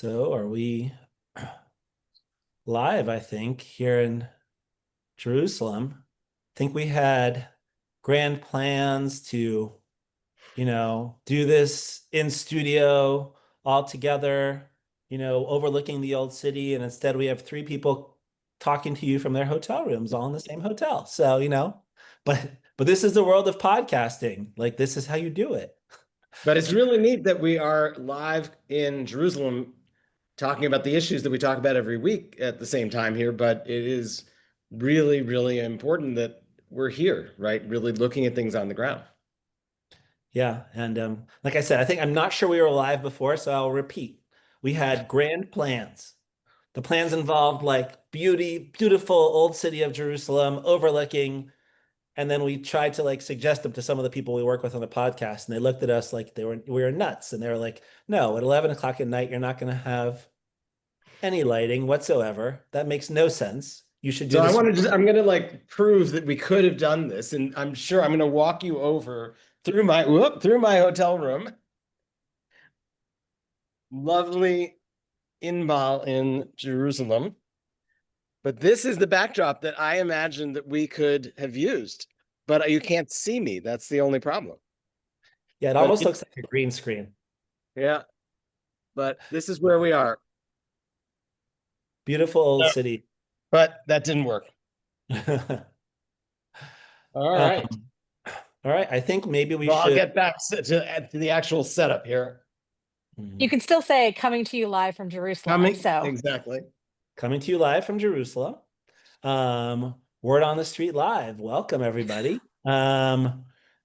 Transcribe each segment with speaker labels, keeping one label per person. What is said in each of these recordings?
Speaker 1: So are we live, I think, here in Jerusalem? I think we had grand plans to, do this in studio all together, overlooking the old city. And instead we have three people talking to you from their hotel rooms, all in the same hotel. So, but this is the world of podcasting. Like this is how you do it.
Speaker 2: But it's really neat that we are live in Jerusalem talking about the issues that we talk about every week at the same time here. But it is really, really important that we're here, right? Really looking at things on the ground.
Speaker 1: Yeah, and like I said, I'm not sure we were live before, so I'll repeat. We had grand plans. The plans involved like beautiful old city of Jerusalem overlooking, and then we tried to like suggest them to some of the people we work with on the podcast, and they looked at us like we were nuts, and they were like, "No, at 11 o'clock at night, you're not going to have any lighting whatsoever. That makes no sense. You should do
Speaker 2: So
Speaker 1: this."
Speaker 2: I'm going to like prove that we could have done this. And I'm sure I'm going to walk you over through my hotel room. Lovely Inbal in Jerusalem. But this is the backdrop that I imagined that we could have used. But you can't see me. That's the only problem.
Speaker 1: Yeah, it
Speaker 2: But
Speaker 1: almost looks like a green screen.
Speaker 2: yeah, but this is where we are.
Speaker 1: Beautiful old
Speaker 2: No,
Speaker 1: city.
Speaker 2: but that didn't work. All
Speaker 1: Um,
Speaker 2: right.
Speaker 1: all right, I think maybe we
Speaker 2: Well, I'll
Speaker 1: should.
Speaker 2: get back to the actual setup here.
Speaker 1: Hmm.
Speaker 3: You can still say coming to you live from Jerusalem.
Speaker 2: Coming
Speaker 3: So
Speaker 2: exactly.
Speaker 1: Coming to you live from Jerusalem. Word on the Street Live. Welcome, everybody.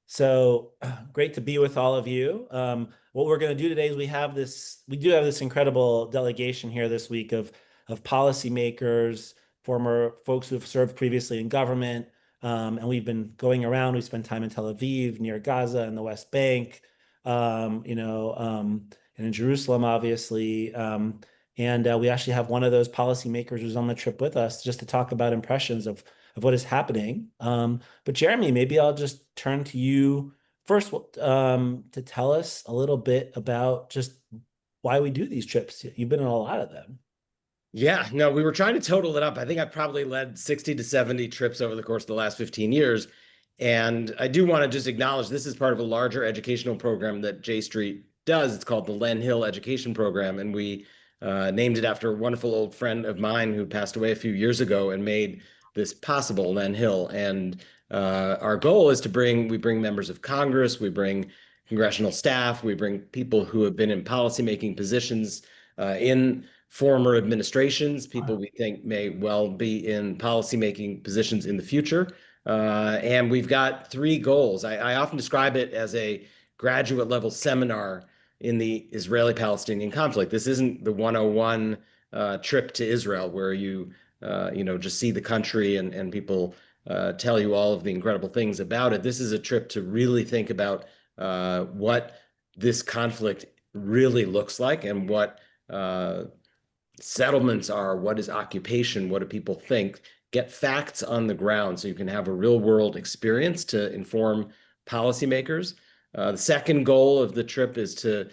Speaker 1: So great to be with all of you. What we're going to do today is we do have this incredible delegation here this week of policymakers, former folks who have served previously in government. And we've been going around. We spent time in Tel Aviv, near Gaza, and the West Bank, and in Jerusalem, obviously. And we actually have one of those policymakers who's on the trip with us just to talk about impressions of what is happening. But Jeremy, maybe I'll just turn to you first to tell us a little bit about just why we do these trips. You've been on a lot of them.
Speaker 2: Yeah, no, we were trying to total it up. I think I've probably led 60 to 70 trips over the course of the last 15 years. And I do want to just acknowledge this is part of a larger educational program that J Street does. It's called the Len Hill Education Program. And we named it after a wonderful old friend of mine who passed away a few years ago and made this possible, Len Hill. And our goal is we bring members of Congress, we bring congressional staff, we bring people who have been in policymaking positions in former administrations, people we think may well be in policymaking positions in the future. And we've got three goals. I often describe it as a graduate level seminar in the Israeli-Palestinian conflict. This isn't the 101 trip to Israel where you just see the country and people tell you all of the incredible things about it. This is a trip to really think about what this conflict really looks like and what settlements are, what is occupation, what do people think, get facts on the ground so you can have a real world experience to inform policymakers. The second goal of the trip is to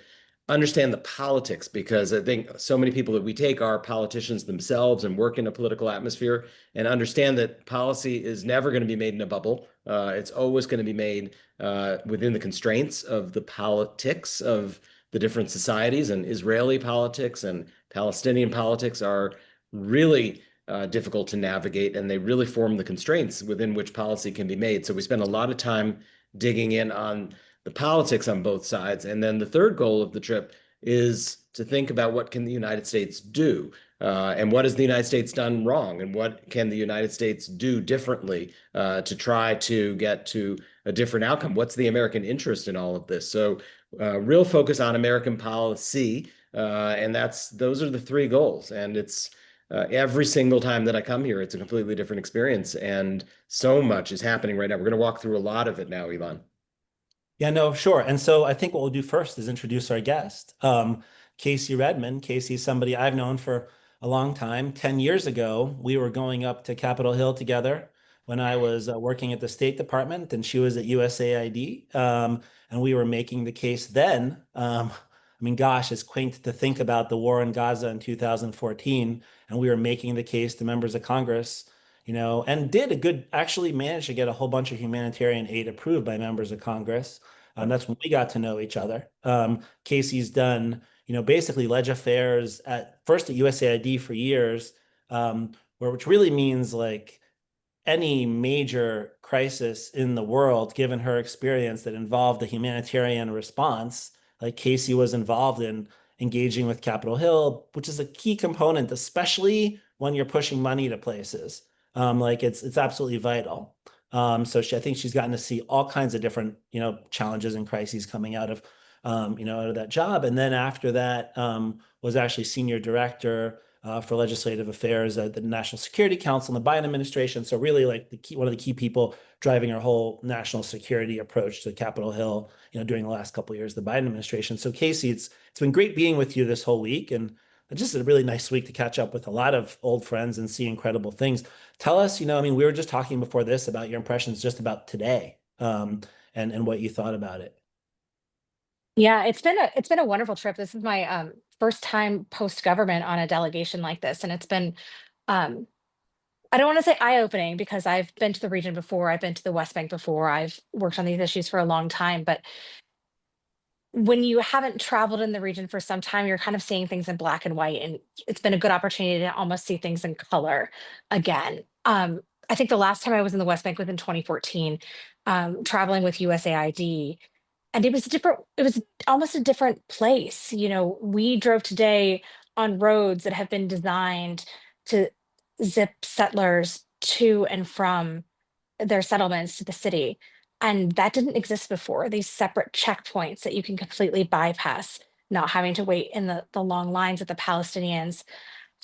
Speaker 2: understand the politics because I think so many people that we take are politicians themselves and work in a political atmosphere and understand that policy is never going to be made in a bubble. It's always going to be made within the constraints of the politics of the different societies, and Israeli politics and Palestinian politics are really difficult to navigate, and they really form the constraints within which policy can be made. So we spend a lot of time digging in on the politics on both sides. And then the third goal of the trip is to think about what can the United States do, and what has the United States done wrong, and what can the United States do differently to try to get to a different outcome. What's the American interest in all of this? So real focus on American policy, and those are the three goals. And it's every single time that I come here, it's a completely different experience, and so much is happening right now. We're going to walk through a lot of it now, Ilan.
Speaker 1: Yeah, no, sure. And so I think what we'll do first is introduce our guest, Casey Redmond. Casey's somebody I've known for a long time. 10 years ago, we were going up to Capitol Hill together when I was working at the State Department and she was at USAID. And we were making the case then I mean, gosh, it's quaint to think about the war in Gaza in 2014, and we were making the case to members of Congress, and did a good, actually managed to get a whole bunch of humanitarian aid approved by members of Congress. That's when we got to know each other. Casey's done, basically ledge affairs at first at USAID for years, which really means like any major crisis in the world, given her experience that involved a humanitarian response, like Casey was involved in engaging with Capitol Hill, which is a key component, especially when you're pushing money to places. Like it's absolutely vital. I think she's gotten to see all kinds of different, challenges and crises coming out of, out of that job. And then after that, was actually senior director for legislative affairs at the National Security Council in the Biden administration. So really like one of the key people driving our whole national security approach to Capitol Hill, during the last couple of years, of the Biden administration. So Casey, it's been great being with you this whole week, and just a really nice week to catch up with a lot of old friends and see incredible things. Tell us, I mean, we were just talking before this about your impressions just about today, and what you thought about it.
Speaker 3: Yeah, it's been a wonderful trip. This is my first time post government on a delegation like this, and it's been um, I don't want to say eye opening because I've been to the region before, I've been to the West Bank before, I've worked on these issues for a long time, but when you haven't traveled in the region for some time, you're kind of seeing things in black and white, and it's been a good opportunity to almost see things in color again. I think the last time I was in the West Bank was in 2014, traveling with USAID, and it was almost a different place. We drove today on roads that have been designed to zip settlers to and from their settlements to the city. And that didn't exist before, these separate checkpoints that you can completely bypass, not having to wait in the long lines that the Palestinians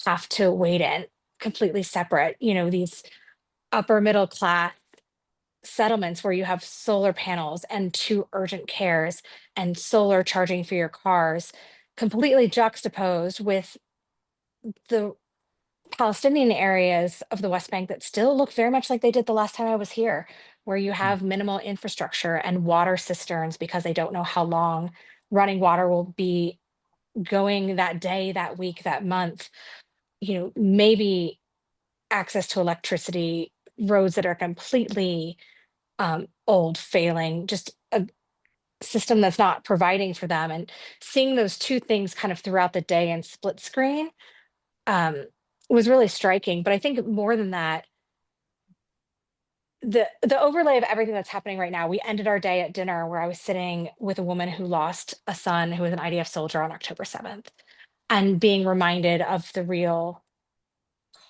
Speaker 3: have to wait in, completely separate. These upper middle class settlements where you have solar panels and two urgent cares and solar charging for your cars, completely juxtaposed with the Palestinian areas of the West Bank that still look very much like they did the last time I was here, where you have minimal infrastructure and water cisterns because they don't know how long running water will be going that day, that week, that month. Maybe access to electricity, roads that are completely old, failing, just a system that's not providing for them. And seeing those two things kind of throughout the day in split screen um, was really striking. But I think more than that, the overlay of everything that's happening right now, we ended our day at dinner where I was sitting with a woman who lost a son who was an IDF soldier on October 7th, and being reminded of the real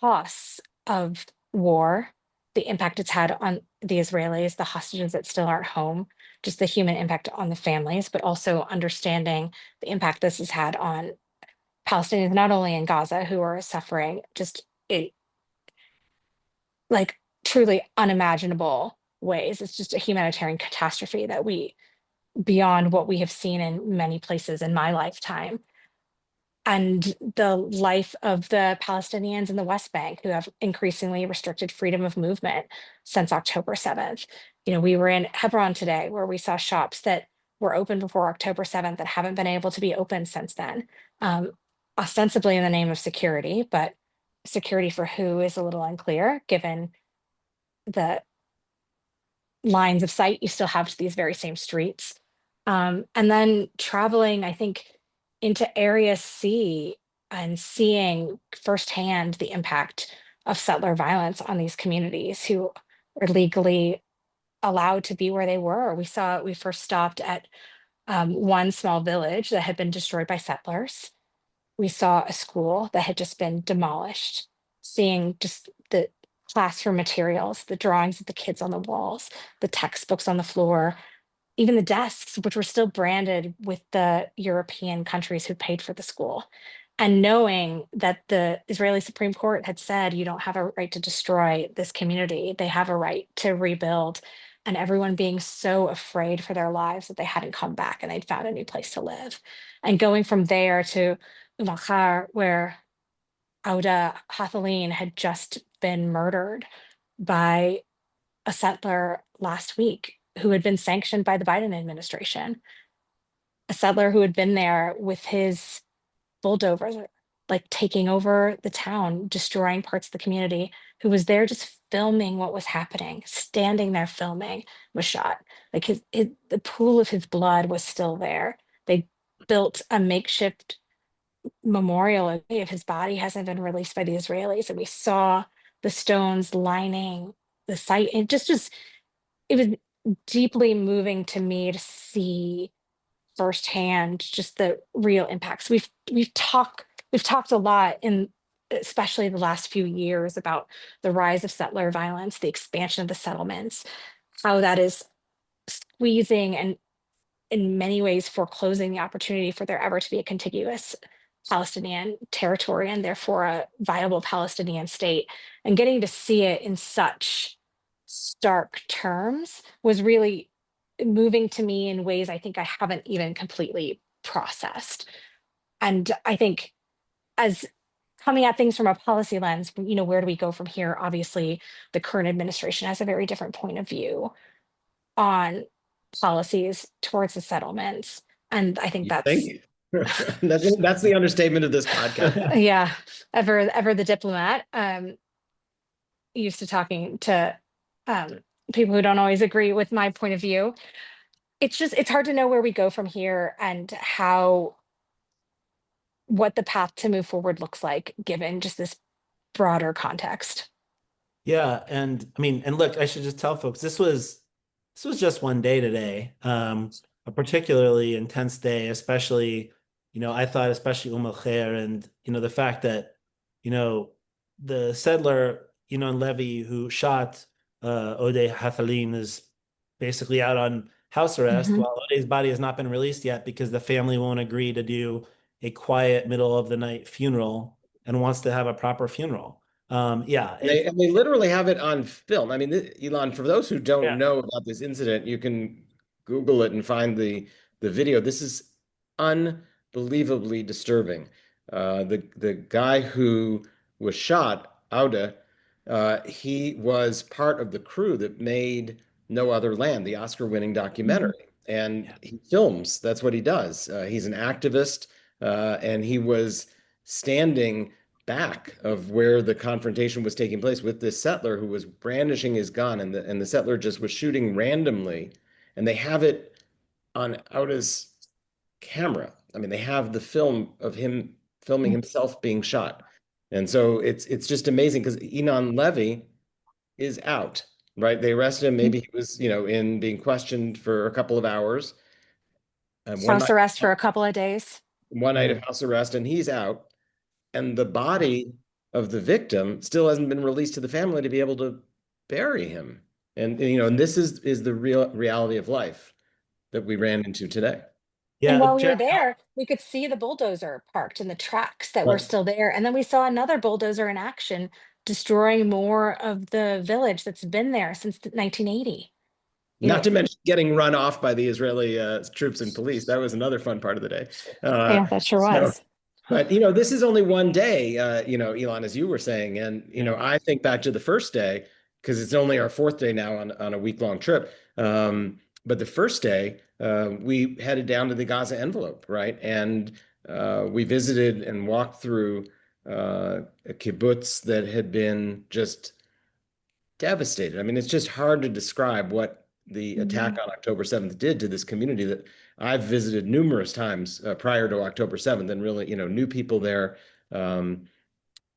Speaker 3: costs of war, the impact it's had on the Israelis, the hostages that still aren't home, just the human impact on the families, but also understanding the impact this has had on Palestinians, not only in Gaza, who are suffering just in like truly unimaginable ways. It's just a humanitarian catastrophe that beyond what we have seen in many places in my lifetime. And the life of the Palestinians in the West Bank who have increasingly restricted freedom of movement since October 7th. We were in Hebron today where we saw shops that were open before October 7th that haven't been able to be open since then, um, ostensibly in the name of security, but security for who is a little unclear given the lines of sight you still have to these very same streets. And then traveling, I think, into Area C and seeing firsthand the impact of settler violence on these communities who were legally allowed to be where they were. We first stopped at one small village that had been destroyed by settlers. We saw a school that had just been demolished, seeing just the classroom materials, the drawings of the kids on the walls, the textbooks on the floor, even the desks, which were still branded with the European countries who paid for the school. And knowing that the Israeli Supreme Court had said you don't have a right to destroy this community, they have a right to rebuild. And everyone being so afraid for their lives that they hadn't come back and they'd found a new place to live. And going from there to Umakhar, where Auda Hathaline had just been murdered by a settler last week who had been sanctioned by the Biden administration. a settler who had been there with his bulldozer, like taking over the town, destroying parts of the community, who was there just filming what was happening, standing there filming, was shot. Like the pool of his blood was still there. They built a makeshift memorial of his body hasn't been released by the Israelis, and we saw the stones lining the site. It was deeply moving to me to see firsthand just the real impacts. We've talked a lot in especially the last few years about the rise of settler violence, the expansion of the settlements, how that is squeezing and in many ways foreclosing the opportunity for there ever to be a contiguous Palestinian territory and therefore a viable Palestinian state. And getting to see it in such stark terms was really moving to me in ways I think I haven't even completely processed. And I think as coming at things from a policy lens, where do we go from here? Obviously, the current administration has a very different point of view on policies towards the settlements. And I think
Speaker 2: Thank
Speaker 3: that's,
Speaker 2: you. That's the understatement of this podcast.
Speaker 3: yeah, ever the diplomat. Used to talking to people who don't always agree with my point of view. It's hard to know where we go from here and what the path to move forward looks like given just this broader context.
Speaker 1: Yeah, and I mean, and look, I should just tell folks this was just one day today. A particularly intense day, especially, I thought especially Al Khair and the fact that, you know, the settler, in Levy who shot Odeh Hathalim is basically out on house arrest
Speaker 3: Mhm.
Speaker 1: while Odeh's body has not been released yet because the family won't agree to do a quiet middle of the night funeral and wants to have a proper funeral. Yeah,
Speaker 2: And they literally have it on film. I mean, Elon, for those who don't
Speaker 1: yeah.
Speaker 2: know about this incident, you can Google it and find the video. This is unbelievably disturbing. The guy who was shot, Auda, he was part of the crew that made No Other Land, the Oscar-winning
Speaker 3: Mhm.
Speaker 2: documentary, and
Speaker 1: Yeah.
Speaker 2: he films. That's what he does. He's an activist, and he was standing back of where the confrontation was taking place with this settler who was brandishing his gun, and the settler just was shooting randomly, and they have it on Auda's camera. I mean, they have the film of him filming himself being shot. And so it's just amazing because Enon Levy is out, right? They arrested him. Maybe he was, in being questioned for a couple of hours, and
Speaker 3: House arrest for a couple of days.
Speaker 2: one night of
Speaker 1: Mm.
Speaker 2: house arrest, and he's out. And the body of the victim still hasn't been released to the family to be able to bury him. And this is the real reality of life that we ran into today.
Speaker 3: And
Speaker 1: Yeah,
Speaker 3: while we were
Speaker 1: Jeremy,
Speaker 3: there, we could see the bulldozer parked in the tracks that were
Speaker 2: Right.
Speaker 3: still there. And then we saw another bulldozer in action, destroying more of the village that's been there since 1980. You
Speaker 2: Not
Speaker 3: know,
Speaker 2: to mention getting run off by the Israeli troops and police. That was another fun part of the day. Uh,
Speaker 3: yeah, that sure
Speaker 2: so,
Speaker 3: was.
Speaker 2: but this is only one day, Elon, as you were saying, and
Speaker 1: yeah.
Speaker 2: I think back to the first day because it's only our fourth day now on a week-long trip. But the first day, we headed down to the Gaza envelope, right? And we visited and walked through a kibbutz that had been just devastated. I mean, it's just hard to describe what the attack
Speaker 3: Mhm.
Speaker 2: on October 7th did to this community that I've visited numerous times prior to October 7th and really, knew people there. Um,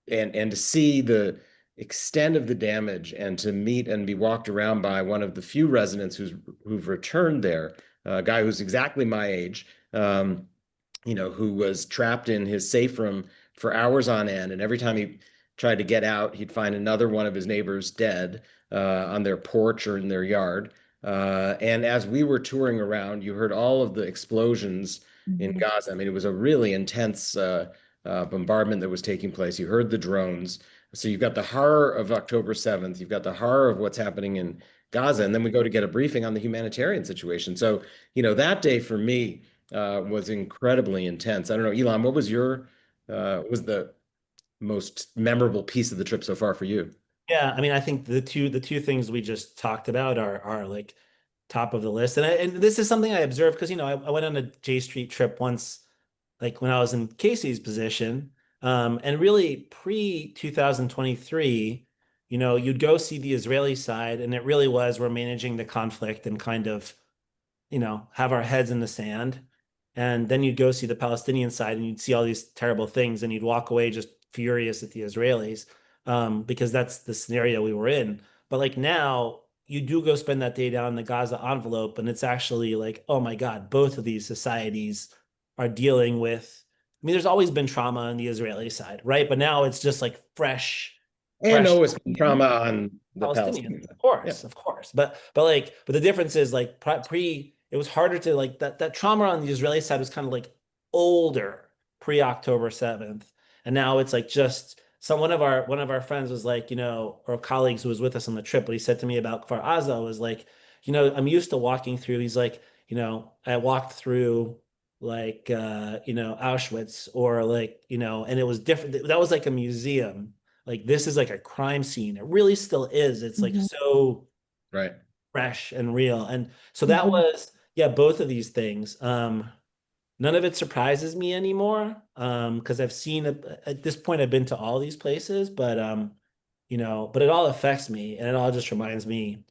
Speaker 2: and to see the extent of the damage and to meet and be walked around by one of the few residents who've returned there, a guy who's exactly my age, who was trapped in his safe room for hours on end. And every time he tried to get out, he'd find another one of his neighbors dead on their porch or in their yard. And as we were touring around, you heard all of the explosions in
Speaker 3: Mhm.
Speaker 2: Gaza. I mean, it was a really intense bombardment that was taking place. You heard the drones. So you've got the horror of October 7th. You've got the horror of what's happening in Gaza. And then we go to get a briefing on the humanitarian situation. So, that day for me, was incredibly intense. I don't know, Elon, what was the most memorable piece of the trip so far for you?
Speaker 1: Yeah, I mean, I think the two things we just talked about are like top of the list. And this is something I observed because, I went on a J Street trip once, like when I was in Casey's position. And really pre 2023, you'd go see the Israeli side, and it really was we're managing the conflict and kind of, have our heads in the sand. And then you'd go see the Palestinian side and you'd see all these terrible things and you'd walk away just furious at the Israelis, because that's the scenario we were in. But like now, you do go spend that day down in the Gaza envelope, and it's actually like, oh my God, both of these societies are dealing with. I mean, there's always been trauma on the Israeli side, right? But now it's just like
Speaker 2: And
Speaker 1: fresh
Speaker 2: always been trauma on the
Speaker 1: Palestinians,
Speaker 2: Palestinian
Speaker 1: of
Speaker 2: side. Yeah.
Speaker 1: course, of course. But the difference is like it was harder to like that trauma on the Israeli side was kind of like older pre October 7th. And now it's like just some one of our friends was like, or colleagues who was with us on the trip, what he said to me about Kfar Aza was like, I'm used to walking through. He's like, I walked through like Auschwitz or like, and it was different. That was like a museum. Like this is like a crime scene. It really still is. It's like
Speaker 3: Mhm,
Speaker 1: so
Speaker 2: Right.
Speaker 1: fresh and real. And so that
Speaker 3: mhm,
Speaker 1: was, yeah, both of these things. None of it surprises me anymore. Because I've seen at this point I've been to all these places, but it all affects me and it all just reminds me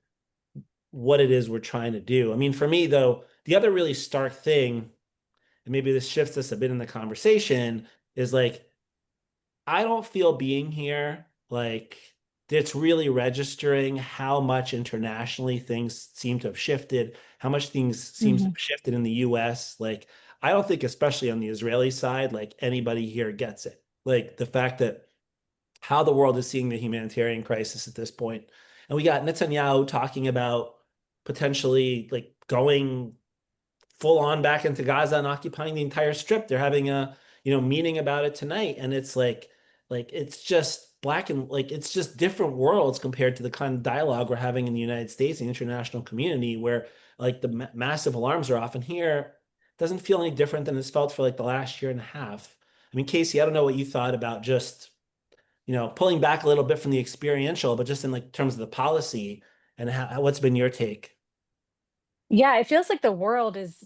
Speaker 1: what it is we're trying to do. I mean, for me though, the other really stark thing, and maybe this shifts us a bit in the conversation, is like I don't feel being here like it's really registering how much internationally things seem to have shifted, how much things seems to
Speaker 3: mhm.
Speaker 1: have shifted in the US. Like, I don't think, especially on the Israeli side, like anybody here gets it. Like the fact that how the world is seeing the humanitarian crisis at this point. And we got Netanyahu talking about potentially like going full on back into Gaza and occupying the entire strip. They're having a, meeting about it tonight. And it's like it's just black and like it's just different worlds compared to the kind of dialogue we're having in the United States and the international community where like the massive alarms are off. And here it doesn't feel any different than it's felt for like the last year and a half. I mean, Casey, I don't know what you thought about just, pulling back a little bit from the experiential, but just in like terms of the policy and what's been your take?
Speaker 3: Yeah, it feels like the world is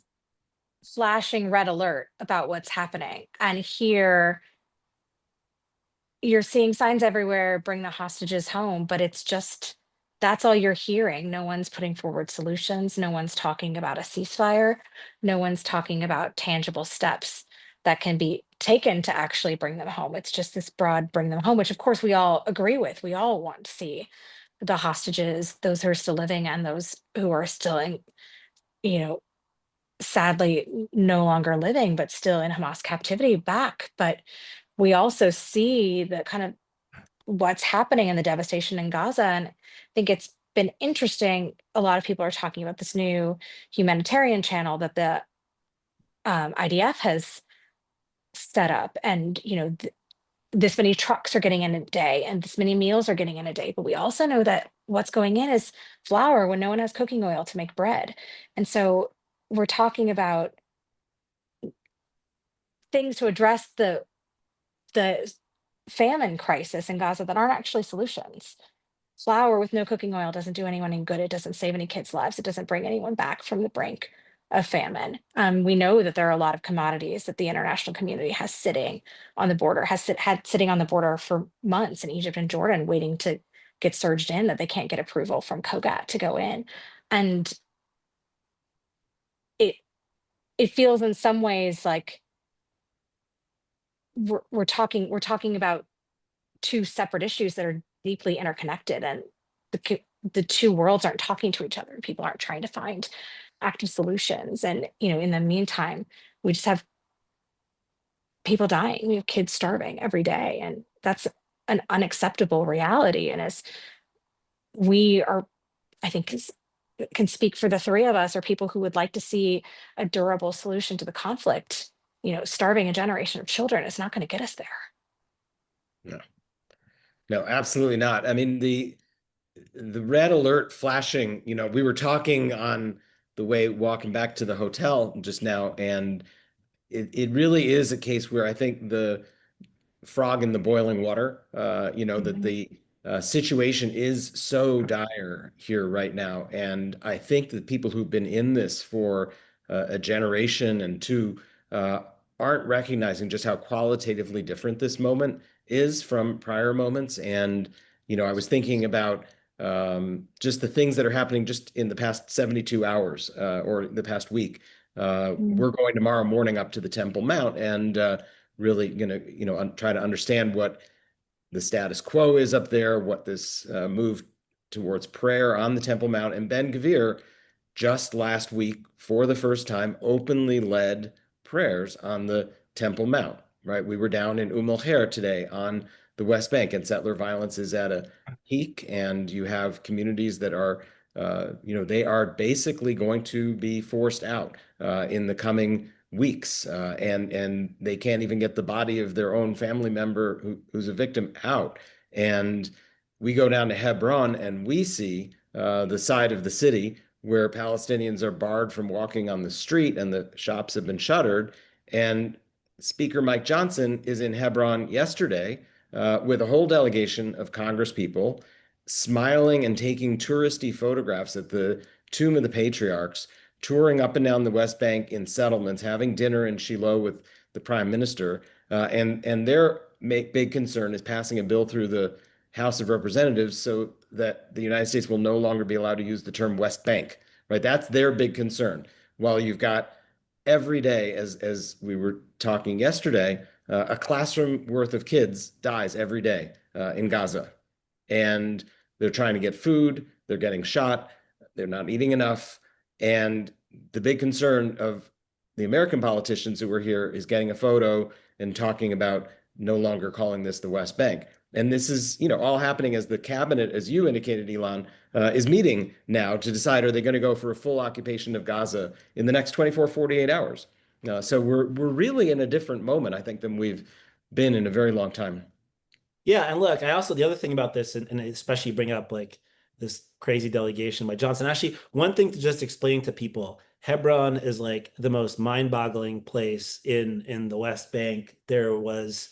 Speaker 3: flashing red alert about what's happening. And here you're seeing signs everywhere, bring the hostages home, but it's just that's all you're hearing. No one's putting forward solutions. No one's talking about a ceasefire. No one's talking about tangible steps that can be taken to actually bring them home. It's just this broad bring them home, which of course we all agree with. We all want to see the hostages, those who are still living and those who are still in, you know, sadly no longer living, but still in Hamas captivity back. But we also see the kind of what's happening and the devastation in Gaza. And I think it's been interesting. A lot of people are talking about this new humanitarian channel that the IDF has set up. And, this many trucks are getting in a day and this many meals are getting in a day. But we also know that what's going in is flour when no one has cooking oil to make bread. And so we're talking about things to address the famine crisis in Gaza that aren't actually solutions. Flour with no cooking oil doesn't do anyone any good. It doesn't save any kids' lives. It doesn't bring anyone back from the brink of famine. We know that there are a lot of commodities that the international community has sitting on the border, had sitting on the border for months in Egypt and Jordan, waiting to get surged in that they can't get approval from Kogat to go in. And it it feels in some ways like we're talking about two separate issues that are deeply interconnected, and the two worlds aren't talking to each other. People aren't trying to find active solutions, and in the meantime we just have people dying. We have kids starving every day, and that's an unacceptable reality. And as we are, I think can speak for the three of us, are people who would like to see a durable solution to the conflict. Starving a generation of children is not going to get us there.
Speaker 2: No, no, absolutely not. I mean, the red alert flashing, we were talking on the way walking back to the hotel just now, and it really is a case where I think the frog in the boiling water, that
Speaker 3: Mhm.
Speaker 2: situation is so dire here right now. And I think that people who've been in this for a generation and two aren't recognizing just how qualitatively different this moment is from prior moments. And, I was thinking about just the things that are happening just in the past 72 hours or the past week.
Speaker 3: Mm.
Speaker 2: We're going tomorrow morning up to the Temple Mount and really going to, try to understand what the status quo is up there, what this move towards prayer on the Temple Mount. And Ben Gvir just last week, for the first time, openly led prayers on the Temple Mount, right? We were down in El today on the West Bank, and settler violence is at a peak, and you have communities that are, they are basically going to be forced out in the coming weeks, and they can't even get the body of their own family member who's a victim out. And we go down to Hebron, and we see the side of the city where Palestinians are barred from walking on the street and the shops have been shuttered. And Speaker Mike Johnson is in Hebron yesterday with a whole delegation of Congress people smiling and taking touristy photographs at the Tomb of the Patriarchs, touring up and down the West Bank in settlements, having dinner in Shiloh with the prime minister. And their big concern is passing a bill through the House of Representatives so that the United States will no longer be allowed to use the term West Bank, right? That's their big concern. While you've got every day, as we were talking yesterday, a classroom worth of kids dies every day in Gaza. And they're trying to get food, they're getting shot, they're not eating enough. And the big concern of the American politicians who were here is getting a photo and talking about no longer calling this the West Bank. And this is, all happening as the cabinet, as you indicated, Ilan, is meeting now to decide, are they going to go for a full occupation of Gaza in the next 24, 48 hours? So we're really in a different moment, I think, than we've been in a very long time.
Speaker 1: Yeah, and look, I also the other thing about this, and especially bring up like this crazy delegation by Johnson. Actually, one thing to just explain to people, Hebron is like the most mind-boggling place in the West Bank. There was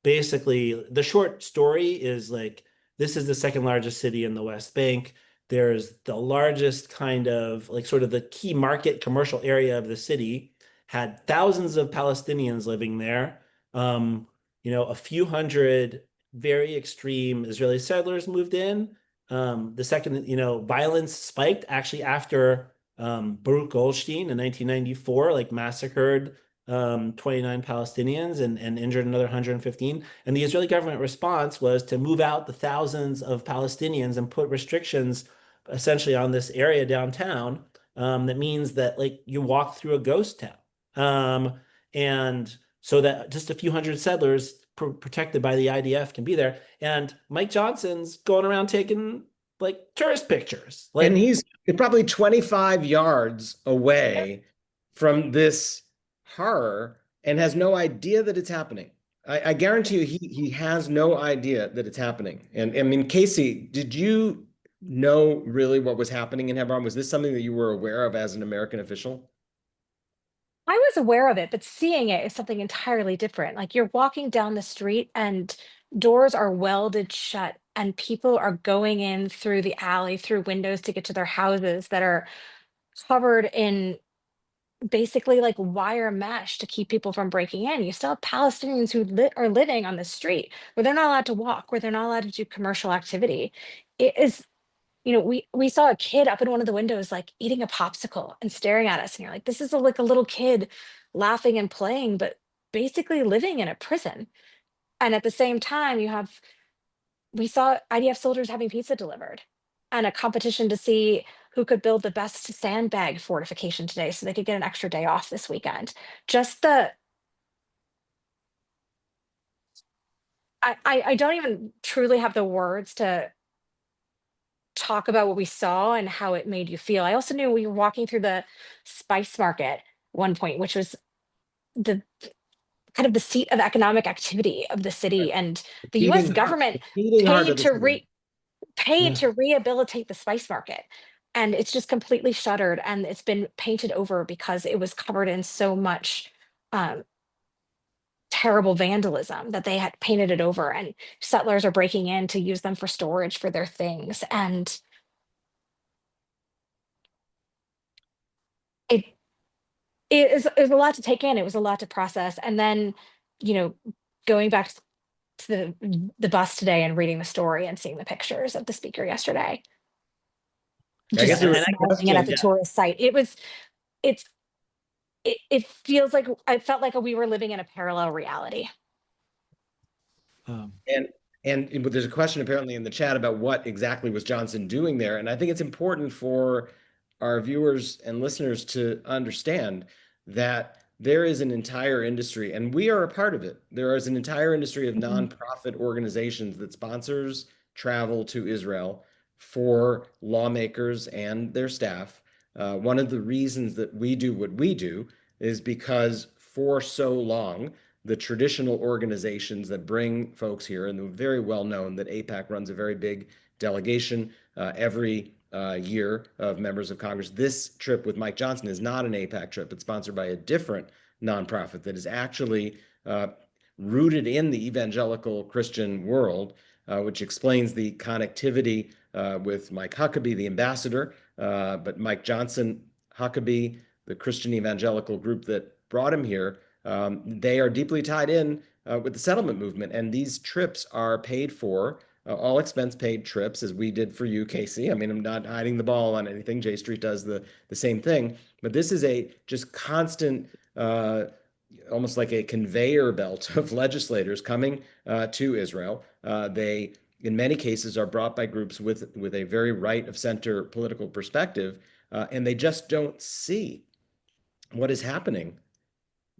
Speaker 1: basically the short story is like this is the second largest city in the West Bank. There's the largest kind of like sort of the key market commercial area of the city, had thousands of Palestinians living there. A few hundred very extreme Israeli settlers moved in. The second, violence spiked actually after Baruch Goldstein in 1994, like massacred 29 Palestinians and injured another 115. And the Israeli government response was to move out the thousands of Palestinians and put restrictions essentially on this area downtown. That means that like you walk through a ghost town. And so that just a few hundred settlers protected by the IDF can be there. And Mike Johnson's going around taking like tourist pictures.
Speaker 2: And
Speaker 1: Like,
Speaker 2: he's probably 25 yards away from this horror and has no idea that it's happening. I guarantee you he has no idea that it's happening. And I mean, Casey, did you know really what was happening in Hebron? Was this something that you were aware of as an American official?
Speaker 3: I was aware of it, but seeing it is something entirely different. Like you're walking down the street and doors are welded shut and people are going in through the alley, through windows to get to their houses that are covered in basically like wire mesh to keep people from breaking in. You still have Palestinians who are living on the street where they're not allowed to walk, where they're not allowed to do commercial activity. It is, we saw a kid up in one of the windows like eating a popsicle and staring at us, and you're like, this is like a little kid laughing and playing, but basically living in a prison. And at the same time, we saw IDF soldiers having pizza delivered and a competition to see who could build the best sandbag fortification today so they could get an extra day off this weekend. Just the I don't even truly have the words to talk about what we saw and how it made you feel. I also knew we were walking through the spice market one point, which was the kind of the seat of economic activity of the city, and the US government
Speaker 2: The beating heart of
Speaker 3: paid
Speaker 2: the
Speaker 3: to
Speaker 2: city.
Speaker 3: paid
Speaker 1: yeah.
Speaker 3: to rehabilitate the spice market. And it's just completely shuttered and it's been painted over because it was covered in so much um, terrible vandalism that they had painted it over, and settlers are breaking in to use them for storage for their things. And it it was a lot to take in. It was a lot to process. And then, you know, going back to the bus today and reading the story and seeing the pictures of the speaker yesterday,
Speaker 2: I
Speaker 1: Yeah,
Speaker 2: guess
Speaker 3: just
Speaker 2: there was
Speaker 1: and I
Speaker 2: a
Speaker 3: smiling in at
Speaker 2: question.
Speaker 3: the
Speaker 1: yeah.
Speaker 3: tourist site. It's it feels like I felt like we were living in a parallel reality.
Speaker 1: Um,
Speaker 2: And there's a question apparently in the chat about what exactly was Johnson doing there. And I think it's important for our viewers and listeners to understand that there is an entire industry, and we are a part of it. There is an entire industry of
Speaker 3: Mhm.
Speaker 2: nonprofit organizations that sponsors travel to Israel for lawmakers and their staff. One of the reasons that we do what we do is because for so long, the traditional organizations that bring folks here, and they're very well known that AIPAC runs a very big delegation every year of members of Congress. This trip with Mike Johnson is not an AIPAC trip. It's sponsored by a different nonprofit that is actually rooted in the evangelical Christian world, which explains the connectivity with Mike Huckabee, the ambassador, but Mike Johnson, Huckabee, the Christian evangelical group that brought him here, they are deeply tied in with the settlement movement. And these trips are paid for, all expense paid trips, as we did for you, Casey. I mean, I'm not hiding the ball on anything. J Street does the same thing. But this is a just constant, almost like a conveyor belt of legislators coming to Israel. They, in many cases, are brought by groups with a very right of center political perspective, and they just don't see what is happening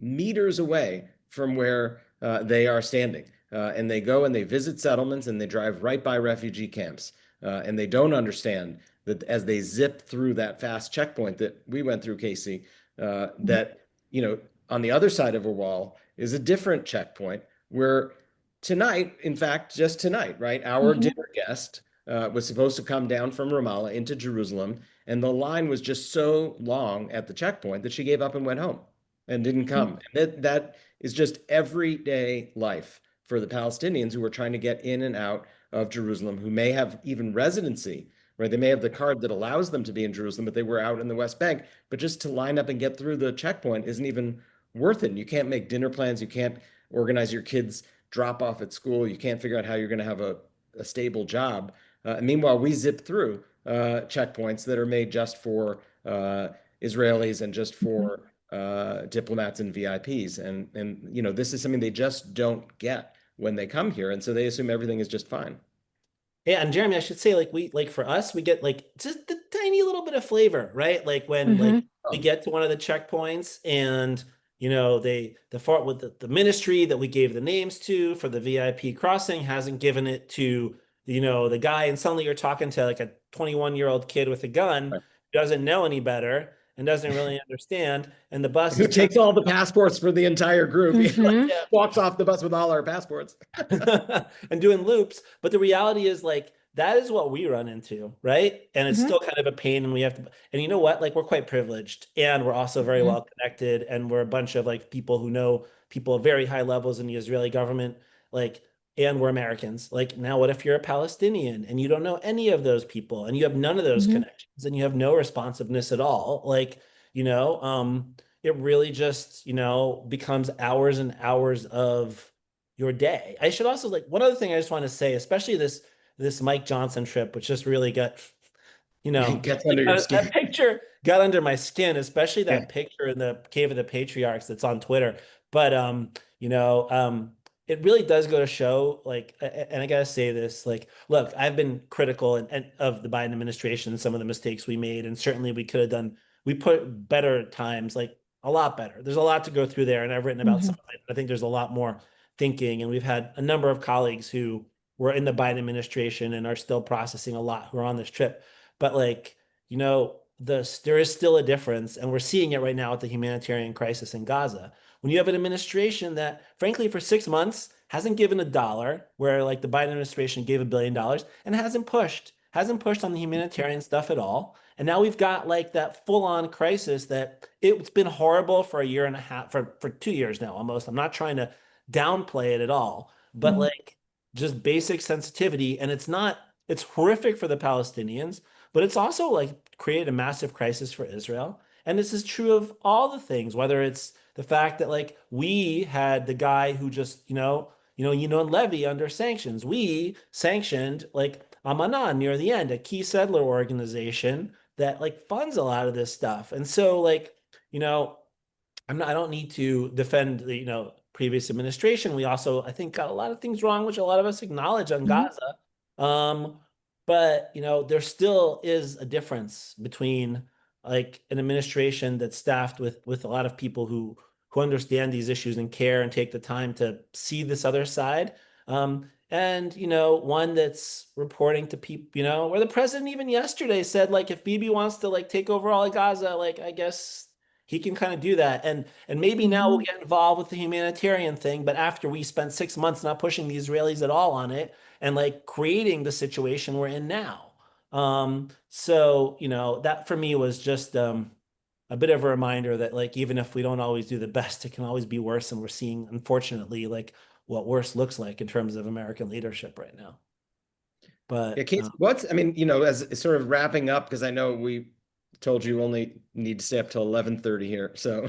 Speaker 2: meters away from where they are standing. And they go and they visit settlements and they drive right by refugee camps. And they don't understand that as they zip through that fast checkpoint that we went through, Casey, that, you know, on the other side of a wall is a different checkpoint where tonight, in fact, just tonight, right, our
Speaker 3: Mhm.
Speaker 2: dinner guest was supposed to come down from Ramallah into Jerusalem. And the line was just so long at the checkpoint that she gave up and went home and didn't come. And that is just everyday life for the Palestinians who are trying to get in and out of Jerusalem, who may have even residency, right? They may have the card that allows them to be in Jerusalem, but they were out in the West Bank. But just to line up and get through the checkpoint isn't even worth it. And you can't make dinner plans. You can't organize your kids' drop off at school. You can't figure out how you're going to have a stable job. Meanwhile, we zip through checkpoints that are made just for Israelis and just
Speaker 3: Mhm.
Speaker 2: for diplomats and VIPs. And you know, this is something they just don't get when they come here, and so they assume everything is just fine.
Speaker 1: Yeah, and Jeremy, I should say, like like for us, we get like just the tiny little bit of flavor, right? Like when like
Speaker 3: Mhm.
Speaker 1: we
Speaker 2: Oh,
Speaker 1: get to one of the checkpoints and the fort with the ministry that we gave the names to for the VIP crossing hasn't given it to the guy, and suddenly you're talking to like a 21-year-old kid with a gun
Speaker 2: right.
Speaker 1: who doesn't know any better and doesn't really understand, and the bus
Speaker 2: Who
Speaker 1: is turning
Speaker 2: takes all the passports for the entire group?
Speaker 3: Mhm.
Speaker 2: Walks off the bus with all our passports.
Speaker 1: and doing loops. But the reality is like that is what we run into, right? And it's
Speaker 3: Mhm.
Speaker 1: still kind of a pain, and we have to. And you know what? Like we're quite privileged, and we're also very
Speaker 3: Mhm.
Speaker 1: well connected, and we're a bunch of like people who know people at very high levels in the Israeli government, like. And we're Americans. Like now, what if you're a Palestinian and you don't know any of those people and you have none of those
Speaker 3: Mhm.
Speaker 1: connections and you have no responsiveness at all? Like, it really just, becomes hours and hours of your day. I should also like one other thing I just want to say, especially this Mike Johnson trip, which just really got,
Speaker 2: Gets
Speaker 1: like
Speaker 2: under your
Speaker 1: that
Speaker 2: skin.
Speaker 1: picture got under my skin, especially
Speaker 2: Yeah.
Speaker 1: that picture in the Cave of the Patriarchs that's on Twitter. But it really does go to show, like, and I gotta say this, like, look, I've been critical and of the Biden administration and some of the mistakes we made, and certainly we put better times, like a lot better. There's a lot to go through there, and I've written about some
Speaker 3: Mhm.
Speaker 1: of it. I think there's a lot more thinking, and we've had a number of colleagues who were in the Biden administration and are still processing a lot who are on this trip. But like, there is still a difference, and we're seeing it right now with the humanitarian crisis in Gaza. When you have an administration that, frankly, for 6 months hasn't given a dollar, where like the Biden administration gave $1 billion and hasn't pushed on the humanitarian stuff at all. And now we've got like that full-on crisis that it's been horrible for a year and a half, for 2 years now almost. I'm not trying to downplay it at all, but
Speaker 3: Mhm.
Speaker 1: like just basic sensitivity. And it's horrific for the Palestinians, but it's also like created a massive crisis for Israel. And this is true of all the things, whether it's the fact that like we had the guy who just, Levy under sanctions. We sanctioned like Amanah near the end, a key settler organization that like funds a lot of this stuff. And so like, you know, I don't need to defend the, previous administration. We also, I think, got a lot of things wrong, which a lot of us acknowledge on
Speaker 3: Mhm.
Speaker 1: Gaza. Um, but there still is a difference between like an administration that's staffed with a lot of people who understand these issues and care and take the time to see this other side. And one that's reporting to people, where the president even yesterday said, like, if Bibi wants to like take over all of Gaza, like I guess he can kind of do that. And maybe now we'll
Speaker 3: Mhm.
Speaker 1: get involved with the humanitarian thing, but after we spent 6 months not pushing the Israelis at all on it and like creating the situation we're in now. So, that for me was just a bit of a reminder that like even if we don't always do the best, it can always be worse. And we're seeing, unfortunately, like what worse looks like in terms of American leadership right now.
Speaker 2: Yeah,
Speaker 1: But
Speaker 2: Casey, I mean, as sort of wrapping up, because I know we told you only need to stay up till 11:30 here. So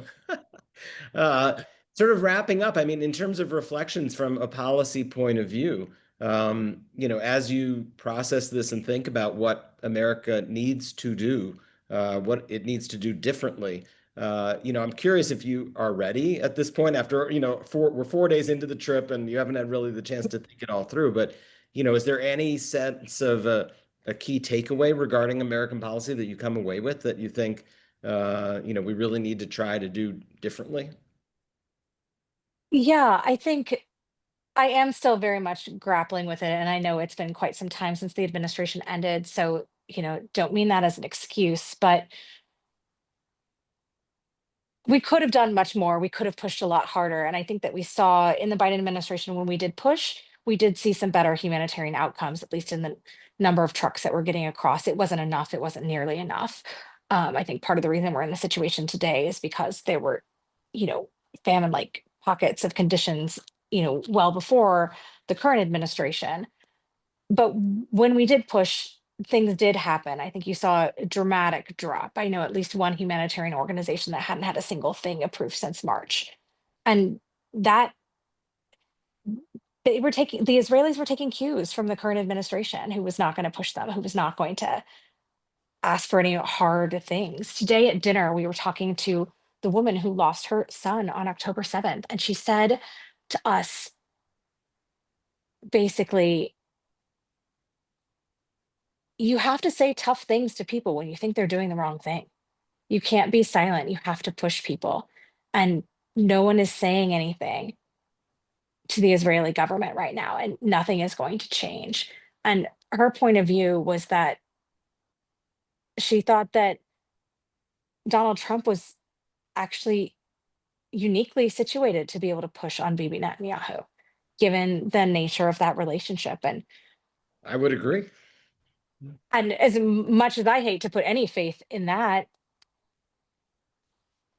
Speaker 2: Uh, sort of wrapping up, I mean, in terms of reflections from a policy point of view, as you process this and think about what America needs to do, what it needs to do differently, I'm curious if you are ready at this point after, we're 4 days into the trip and you haven't had really the chance to think it all through. But, is there any sense of a key takeaway regarding American policy that you come away with that you think, we really need to try to do differently?
Speaker 3: Yeah, I think I am still very much grappling with it. And I know it's been quite some time since the administration ended. So, don't mean that as an excuse, but we could have done much more. We could have pushed a lot harder. And I think that we saw in the Biden administration when we did push, we did see some better humanitarian outcomes, at least in the number of trucks that we're getting across. It wasn't enough. It wasn't nearly enough. I think part of the reason we're in the situation today is because there were, you know, famine like pockets of conditions, well before the current administration. But when we did push, things did happen. I think you saw a dramatic drop. I know at least one humanitarian organization that hadn't had a single thing approved since March. And that the Israelis were taking cues from the current administration who was not going to push them, who was not going to ask for any hard things. Today at dinner, we were talking to the woman who lost her son on October 7th, and she said to us basically, you have to say tough things to people when you think they're doing the wrong thing. You can't be silent. You have to push people. And no one is saying anything to the Israeli government right now, and nothing is going to change. And her point of view was that she thought that Donald Trump was actually uniquely situated to be able to push on Bibi Netanyahu, given the nature of that relationship.
Speaker 2: I would agree.
Speaker 3: And as much as I hate to put any faith in that,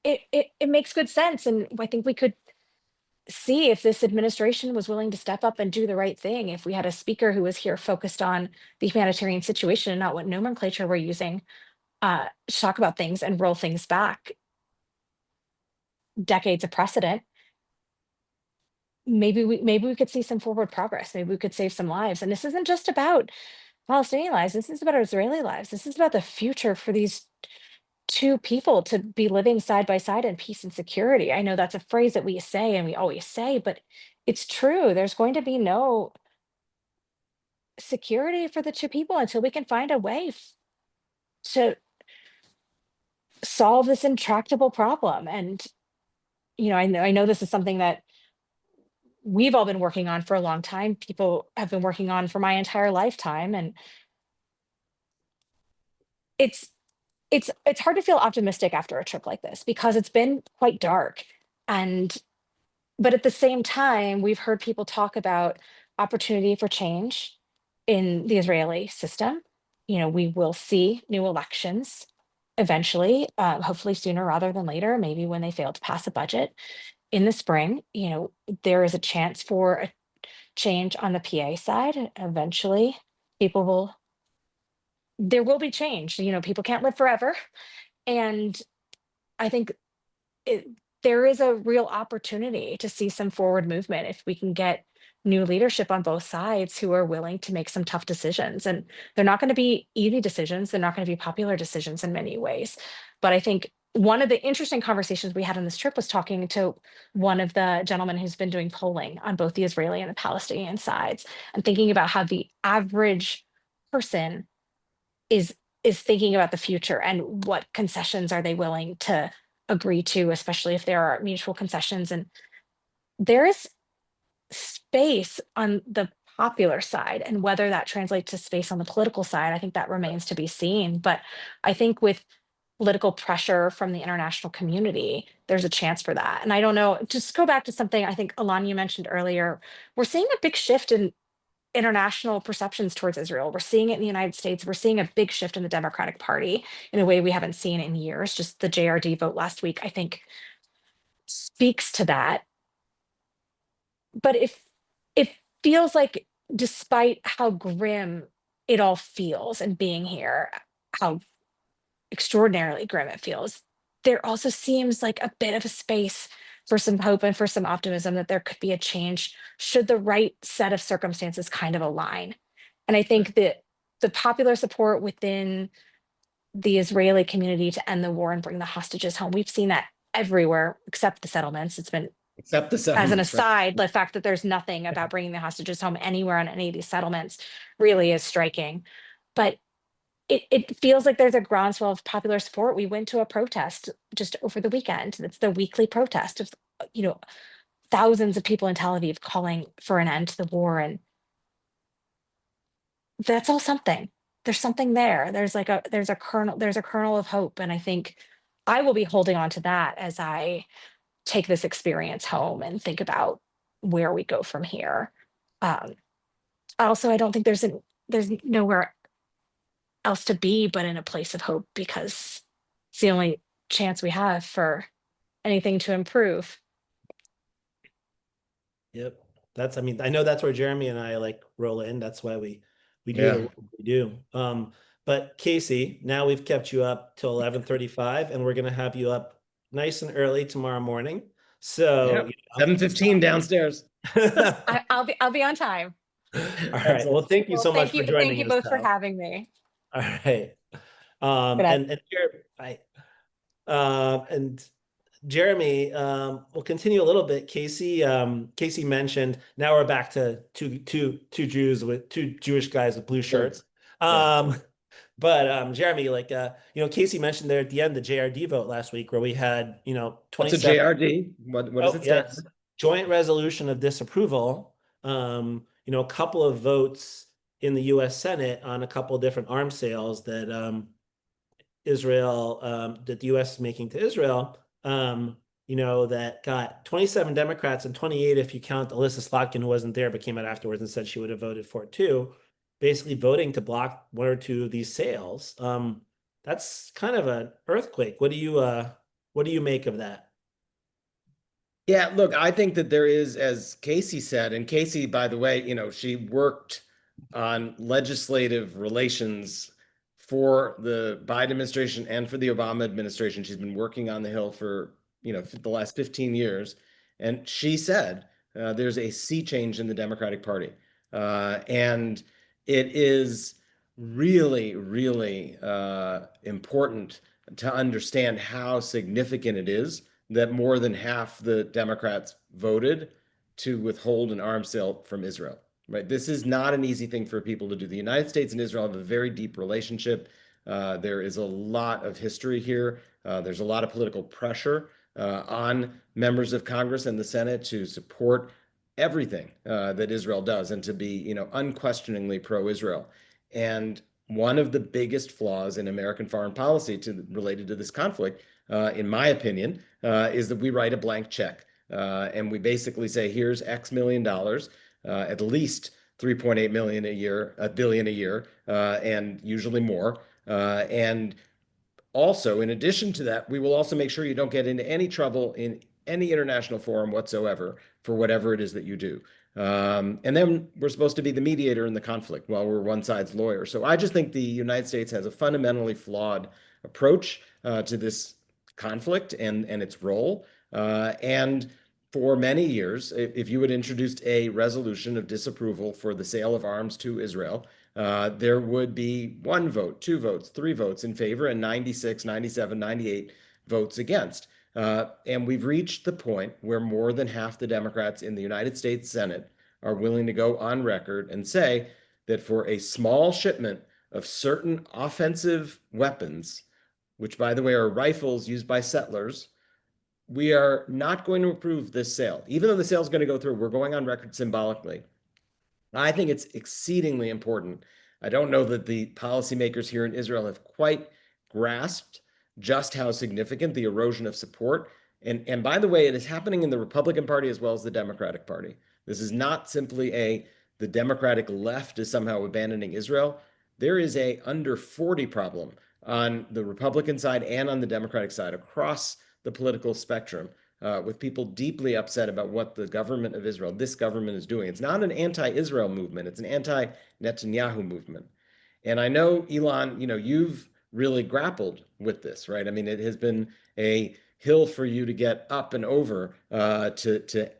Speaker 3: it makes good sense. And I think we could see if this administration was willing to step up and do the right thing. If we had a speaker who was here focused on the humanitarian situation and not what nomenclature we're using to talk about things and roll things back decades of precedent, maybe we could see some forward progress. Maybe we could save some lives. And this isn't just about Palestinian lives. This is about Israeli lives. This is about the future for these two people to be living side by side in peace and security. I know that's a phrase that we say and we always say, but it's true. There's going to be no security for the two people until we can find a way to solve this intractable problem. And I know this is something that we've all been working on for a long time. People have been working on for my entire lifetime, and it's it's hard to feel optimistic after a trip like this because it's been quite dark. And but at the same time, we've heard people talk about opportunity for change in the Israeli system. We will see new elections eventually, hopefully sooner rather than later, maybe when they fail to pass a budget. in the spring, there is a chance for a change on the PA side. Eventually, people will, there will be change. People can't live forever. And I think it, there is a real opportunity to see some forward movement if we can get new leadership on both sides who are willing to make some tough decisions. And they're not going to be easy decisions. They're not going to be popular decisions in many ways. But I think one of the interesting conversations we had on this trip was talking to one of the gentlemen who's been doing polling on both the Israeli and the Palestinian sides and thinking about how the average person is thinking about the future and what concessions are they willing to agree to, especially if there are mutual concessions. And there is space on the popular side, and whether that translates to space on the political side, I think that remains to be seen. But I think with political pressure from the international community, there's a chance for that. And I don't know, just go back to something I think Ilan, you mentioned earlier. We're seeing a big shift in international perceptions towards Israel. We're seeing it in the United States. We're seeing a big shift in the Democratic Party in a way we haven't seen in years. Just the JRD vote last week, I think, speaks to that. But if it feels like, despite how grim it all feels and being here, how extraordinarily grim it feels, there also seems like a bit of a space for some hope and for some optimism that there could be a change should the right set of circumstances kind of align. And I think that the popular support within the Israeli community to end the war and bring the hostages home, we've seen that everywhere except the settlements. It's been,
Speaker 2: Except the
Speaker 3: as an
Speaker 2: settlements, right?
Speaker 3: aside, the fact that there's nothing about bringing the hostages home anywhere on any of these settlements really is striking. But it feels like there's a groundswell of popular support. We went to a protest just over the weekend. It's the weekly protest of, you know, thousands of people in Tel Aviv calling for an end to the war. And that's all something. There's something there. There's a kernel of hope. And I think I will be holding on to that as I take this experience home and think about where we go from here. Um, Also, I don't think there's nowhere else to be but in a place of hope, because it's the only chance we have for anything to improve.
Speaker 1: Yep. I mean, I know that's where Jeremy and I like roll in. That's why we do the
Speaker 2: Yeah.
Speaker 1: work we do. But Casey, now we've kept you up till 11:35, and we're gonna have you up nice and early tomorrow morning. So,
Speaker 2: Yeah. 7:15 downstairs.
Speaker 3: I'll be on time.
Speaker 1: All right. Well,
Speaker 2: Excellent.
Speaker 1: thank you
Speaker 3: Well,
Speaker 1: so much
Speaker 3: thank
Speaker 1: for
Speaker 3: you. Thank
Speaker 1: joining
Speaker 3: you
Speaker 1: us,
Speaker 3: both for
Speaker 1: though.
Speaker 3: having me.
Speaker 1: All right.
Speaker 3: Good night.
Speaker 1: And here, and Jeremy, we'll continue a little bit. Casey mentioned, now we're back to two Jewish guys with blue
Speaker 2: Sure.
Speaker 1: shirts.
Speaker 2: Yeah.
Speaker 1: Um, but Jeremy, Casey mentioned there at the end the JRD vote last week where we had,
Speaker 2: What's a
Speaker 1: 27.
Speaker 2: JRD? What does
Speaker 1: Oh,
Speaker 2: it stand
Speaker 1: yes.
Speaker 2: for?
Speaker 1: Joint resolution of disapproval. A couple of votes in the US Senate on a couple of different arms sales that that the US is making to Israel, that got 27 Democrats and 28 if you count Alyssa Slotkin, who wasn't there but came out afterwards and said she would have voted for it too, basically voting to block one or two of these sales. That's kind of an earthquake. What do you make of that?
Speaker 2: Yeah, look, I think that there is, as Casey said, and Casey, by the way, she worked on legislative relations for the Biden administration and for the Obama administration. She's been working on the Hill for, the last 15 years. And she said there's a sea change in the Democratic Party. And it is really, really important to understand how significant it is that more than half the Democrats voted to withhold an arms sale from Israel. Right? This is not an easy thing for people to do. The United States and Israel have a very deep relationship. There is a lot of history here. There's a lot of political pressure on members of Congress and the Senate to support everything that Israel does and to be, unquestioningly pro-Israel. And one of the biggest flaws in American foreign policy related to this conflict, in my opinion, is that we write a blank check. And we basically say, here's X million dollars, at least 3.8 million a year, a billion a year, and usually more. And also, in addition to that, we will also make sure you don't get into any trouble in any international forum whatsoever for whatever it is that you do. And then we're supposed to be the mediator in the conflict while we're one side's lawyer. So I just think the United States has a fundamentally flawed approach to this conflict and its role. And for many years, if you had introduced a resolution of disapproval for the sale of arms to Israel, there would be one vote, two votes, three votes in favor, and 96, 97, 98 votes against. And we've reached the point where more than half the Democrats in the United States Senate are willing to go on record and say that for a small shipment of certain offensive weapons, which, by the way, are rifles used by settlers, we are not going to approve this sale. Even though the sale is going to go through, we're going on record symbolically. I think it's exceedingly important. I don't know that the policymakers here in Israel have quite grasped just how significant the erosion of support. And by the way, it is happening in the Republican Party as well as the Democratic Party. This is not simply the Democratic left is somehow abandoning Israel. There is a under 40 problem on the Republican side and on the Democratic side across the political spectrum, with people deeply upset about what the government of Israel, this government, is doing. It's not an anti-Israel movement, it's an anti-Netanyahu movement. And I know, Ilan, you've really grappled with this, right? I mean, it has been a hill for you to get up and over, to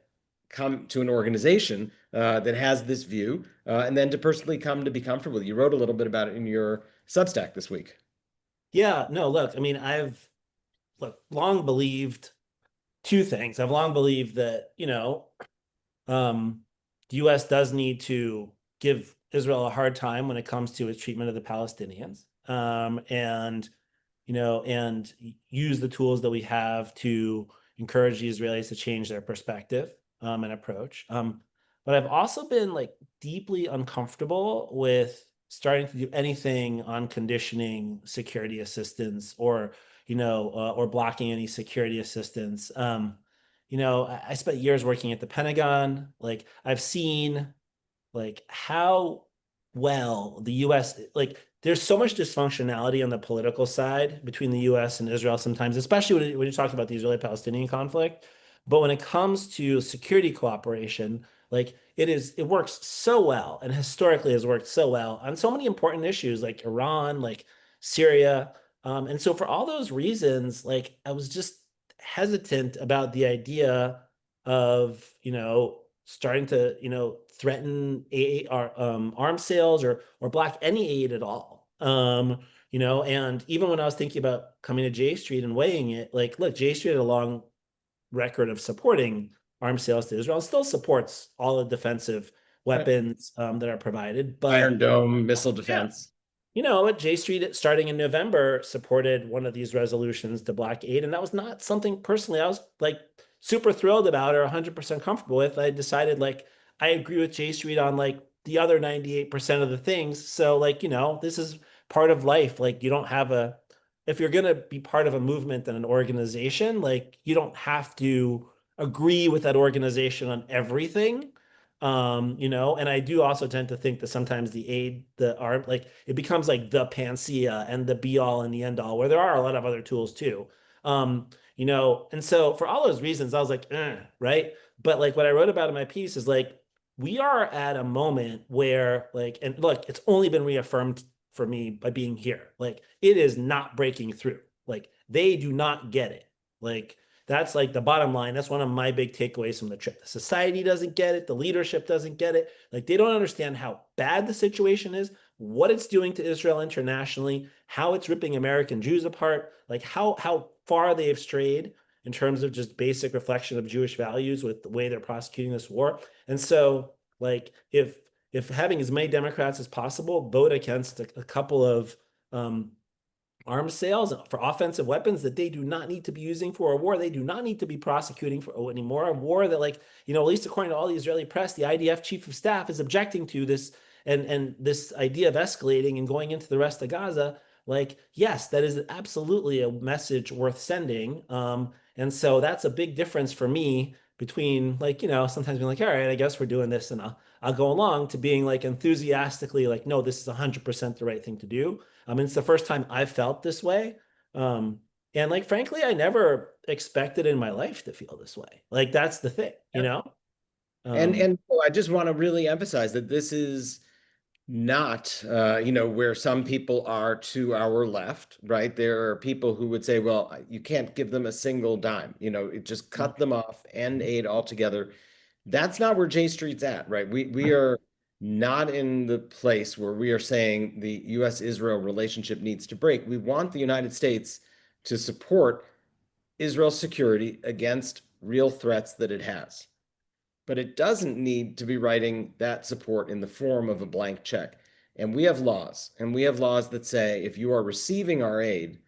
Speaker 2: come to an organization that has this view, and then to personally come to be comfortable. You wrote a little bit about it in your Substack this week.
Speaker 1: Yeah, no, look, I mean, long believed two things. I've long believed that, the US does need to give Israel a hard time when it comes to its treatment of the Palestinians. And use the tools that we have to encourage the Israelis to change their perspective and approach. But I've also been like deeply uncomfortable with starting to do anything on conditioning security assistance or blocking any security assistance. I spent years working at the Pentagon. Like I've seen like how well the US, like there's so much dysfunctionality on the political side between the US and Israel sometimes, especially when you're talking about the Israeli-Palestinian conflict. But when it comes to security cooperation, like it works so well and historically has worked so well on so many important issues like Iran, like Syria. And so for all those reasons, like I was just hesitant about the idea of, starting to, threaten arms sales or block any aid at all. And even when I was thinking about coming to J Street and weighing it, like, look, J Street had a long record of supporting arms sales to Israel, still supports all the defensive
Speaker 2: Right.
Speaker 1: weapons that are provided.
Speaker 2: Iron
Speaker 1: But
Speaker 2: Dome, missile
Speaker 1: yeah,
Speaker 2: defense.
Speaker 1: J Street, starting in November, supported one of these resolutions to block aid. And that was not something personally I was like super thrilled about or 100% comfortable with. I decided like I agree with J Street on like the other 98% of the things. So, like, this is part of life. Like, you don't have if you're going to be part of a movement and an organization, like, you don't have to agree with that organization on everything. And I do also tend to think that sometimes the aid, the art, like it becomes like the panacea and the be all and the end all, where there are a lot of other tools too. And so for all those reasons, I was like, right. But like what I wrote about in my piece is like, we are at a moment where like, and look, it's only been reaffirmed for me by being here. Like it is not breaking through. Like they do not get it. Like that's like the bottom line. That's one of my big takeaways from the trip. The society doesn't get it. The leadership doesn't get it. Like they don't understand how bad the situation is, what it's doing to Israel internationally, how it's ripping American Jews apart, like how far they have strayed in terms of just basic reflection of Jewish values with the way they're prosecuting this war. And so, like, if having as many Democrats as possible vote against a couple of arms sales for offensive weapons that they do not need to be using for a war. They do not need to be prosecuting for anymore. A war that, like, at least according to all the Israeli press, the IDF chief of staff is objecting to this and this idea of escalating and going into the rest of Gaza. Like, yes, that is absolutely a message worth sending. And so that's a big difference for me between like, sometimes being like, all right, I guess we're doing this and I'll go along to being like enthusiastically like, no, this is 100% the right thing to do. I mean, it's the first time I've felt this way. And like, frankly, I never expected in my life to feel this way. Like, that's the thing, you know? Um,
Speaker 2: And I just want to really emphasize that this is not where some people are to our left, right? There are people who would say, well, you can't give them a single dime, it just cut them off, end aid altogether. That's not where J Street's at, right? We are not in the place where we are saying the US Israel relationship needs to break. We want the United States to support Israel's security against real threats that it has. But it doesn't need to be writing that support in the form of a blank check. And we have laws, and we have laws that say if you are receiving our aid,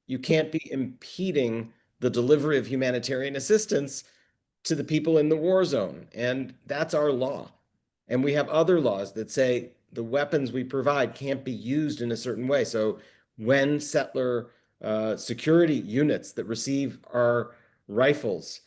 Speaker 2: you can't be impeding the delivery of humanitarian assistance to the people in the war zone. And that's our law. And we have other laws that say the weapons we provide can't be used in a certain way. So when settler security units that receive our rifles,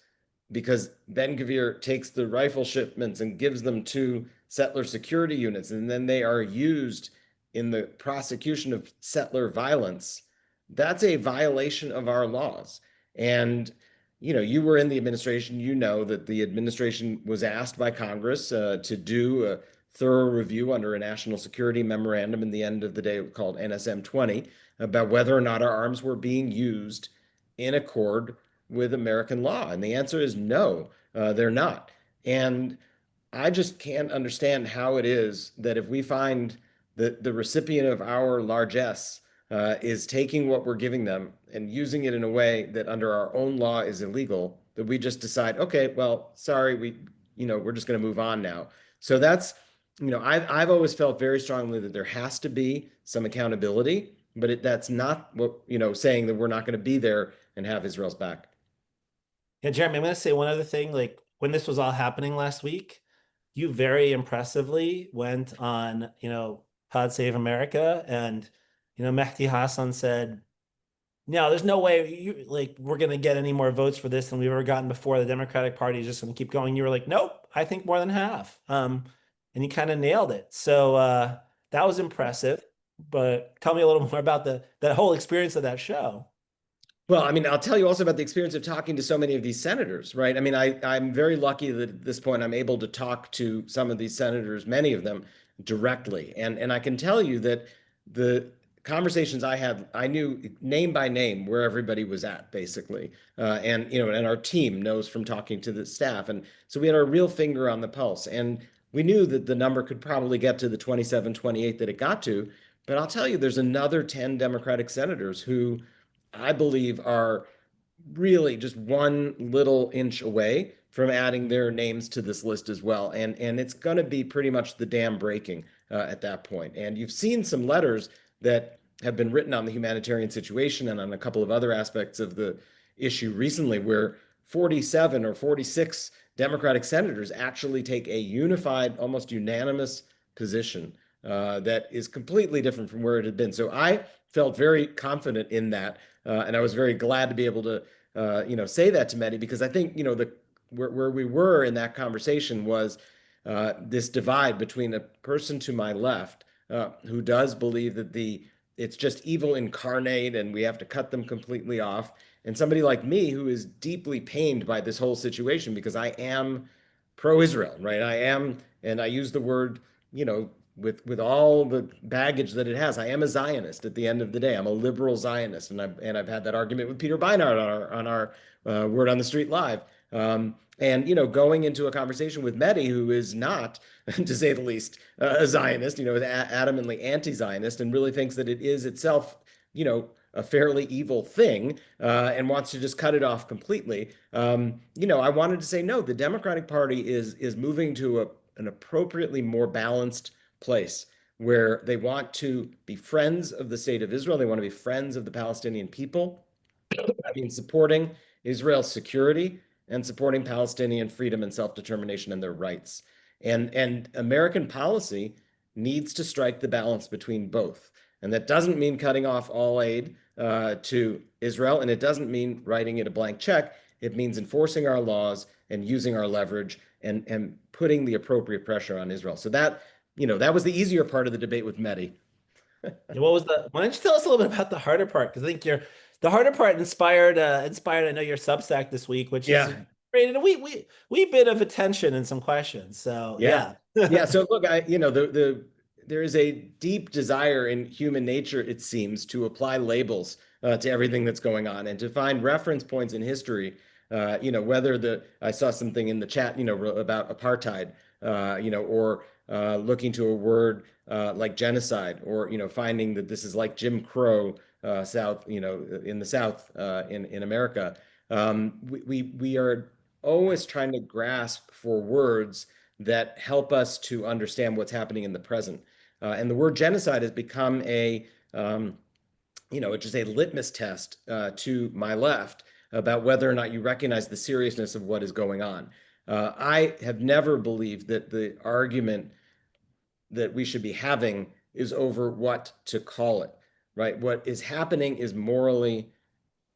Speaker 2: because Ben Gvir takes the rifle shipments and gives them to settler security units, and then they are used in the prosecution of settler violence, that's a violation of our laws. And you were in the administration, you know that the administration was asked by Congress to do a thorough review under a national security memorandum in the end of the day called NSM 20 about whether or not our arms were being used in accord with American law. And the answer is no, they're not. And I just can't understand how it is that if we find that the recipient of our largesse is taking what we're giving them and using it in a way that under our own law is illegal, that we just decide, okay, well, sorry, we're just going to move on now. So that's, I've always felt very strongly that there has to be some accountability, but that's not what, saying that we're not going to be there and have Israel's back.
Speaker 1: yeah, Jeremy, I'm going to say one other thing. Like, when this was all happening last week, you very impressively went on, Pod Save America, and, Mehdi Hassan said, no, there's no way we're going to get any more votes for this than we've ever gotten before. The Democratic Party is just going to keep going. You were like, nope, I think more than half. And you kind of nailed it. So that was impressive. But tell me a little more about that whole experience of that show.
Speaker 2: Well, I mean, I'll tell you also about the experience of talking to so many of these senators, right? I mean, I'm very lucky that at this point I'm able to talk to some of these senators, many of them directly. And I can tell you that the conversations I had, I knew name by name where everybody was at, basically. And our team knows from talking to the staff. And so we had our real finger on the pulse. And we knew that the number could probably get to the 27, 28 that it got to. But I'll tell you, there's another 10 Democratic senators who I believe are really just one little inch away from adding their names to this list as well. And it's going to be pretty much the dam breaking at that point. And you've seen some letters that have been written on the humanitarian situation and on a couple of other aspects of the issue recently, where 47 or 46 Democratic senators actually take a unified, almost unanimous position that is completely different from where it had been. So I felt very confident in that, and I was very glad to be able to, say that to Mehdi, because I think, where we were in that conversation was this divide between a person to my left who does believe that it's just evil incarnate and we have to cut them completely off, and somebody like me who is deeply pained by this whole situation because I am pro-Israel, right? I am, and I use the word, with all the baggage that it has. I am a Zionist at the end of the day. I'm a liberal Zionist, and I've had that argument with Peter Beinart on our Word on the Street Live. And going into a conversation with Mehdi, who is not, to say the least, a Zionist, is adamantly anti-Zionist, and really thinks that it is itself, a fairly evil thing, and wants to just cut it off completely. I wanted to say no. The Democratic Party is moving to an appropriately more balanced place where they want to be friends of the state of Israel. They want to be friends of the Palestinian people. I mean, supporting Israel's security and supporting Palestinian freedom and self-determination and their rights. And American policy needs to strike the balance between both. And that doesn't mean cutting off all aid to Israel, and it doesn't mean writing it a blank check. It means enforcing our laws and using our leverage and putting the appropriate pressure on Israel. So that was the easier part of the debate with Mehdi.
Speaker 1: Why don't you tell us a little bit about the harder part? Because I think The harder part inspired, I know your Substack this week, which is
Speaker 2: Yeah.
Speaker 1: created a wee bit of attention and some questions. So
Speaker 2: Yeah.
Speaker 1: yeah.
Speaker 2: Yeah. So look, there is a deep desire in human nature, it seems, to apply labels to everything that's going on and to find reference points in history. Whether I saw something in the chat, about apartheid, or looking to a word like genocide, or finding that this is like Jim Crow, South, in the South, in America. We are always trying to grasp for words that help us to understand what's happening in the present. And the word genocide has become it's just a litmus test to my left about whether or not you recognize the seriousness of what is going on. I have never believed that the argument that we should be having is over what to call it, right? What is happening is morally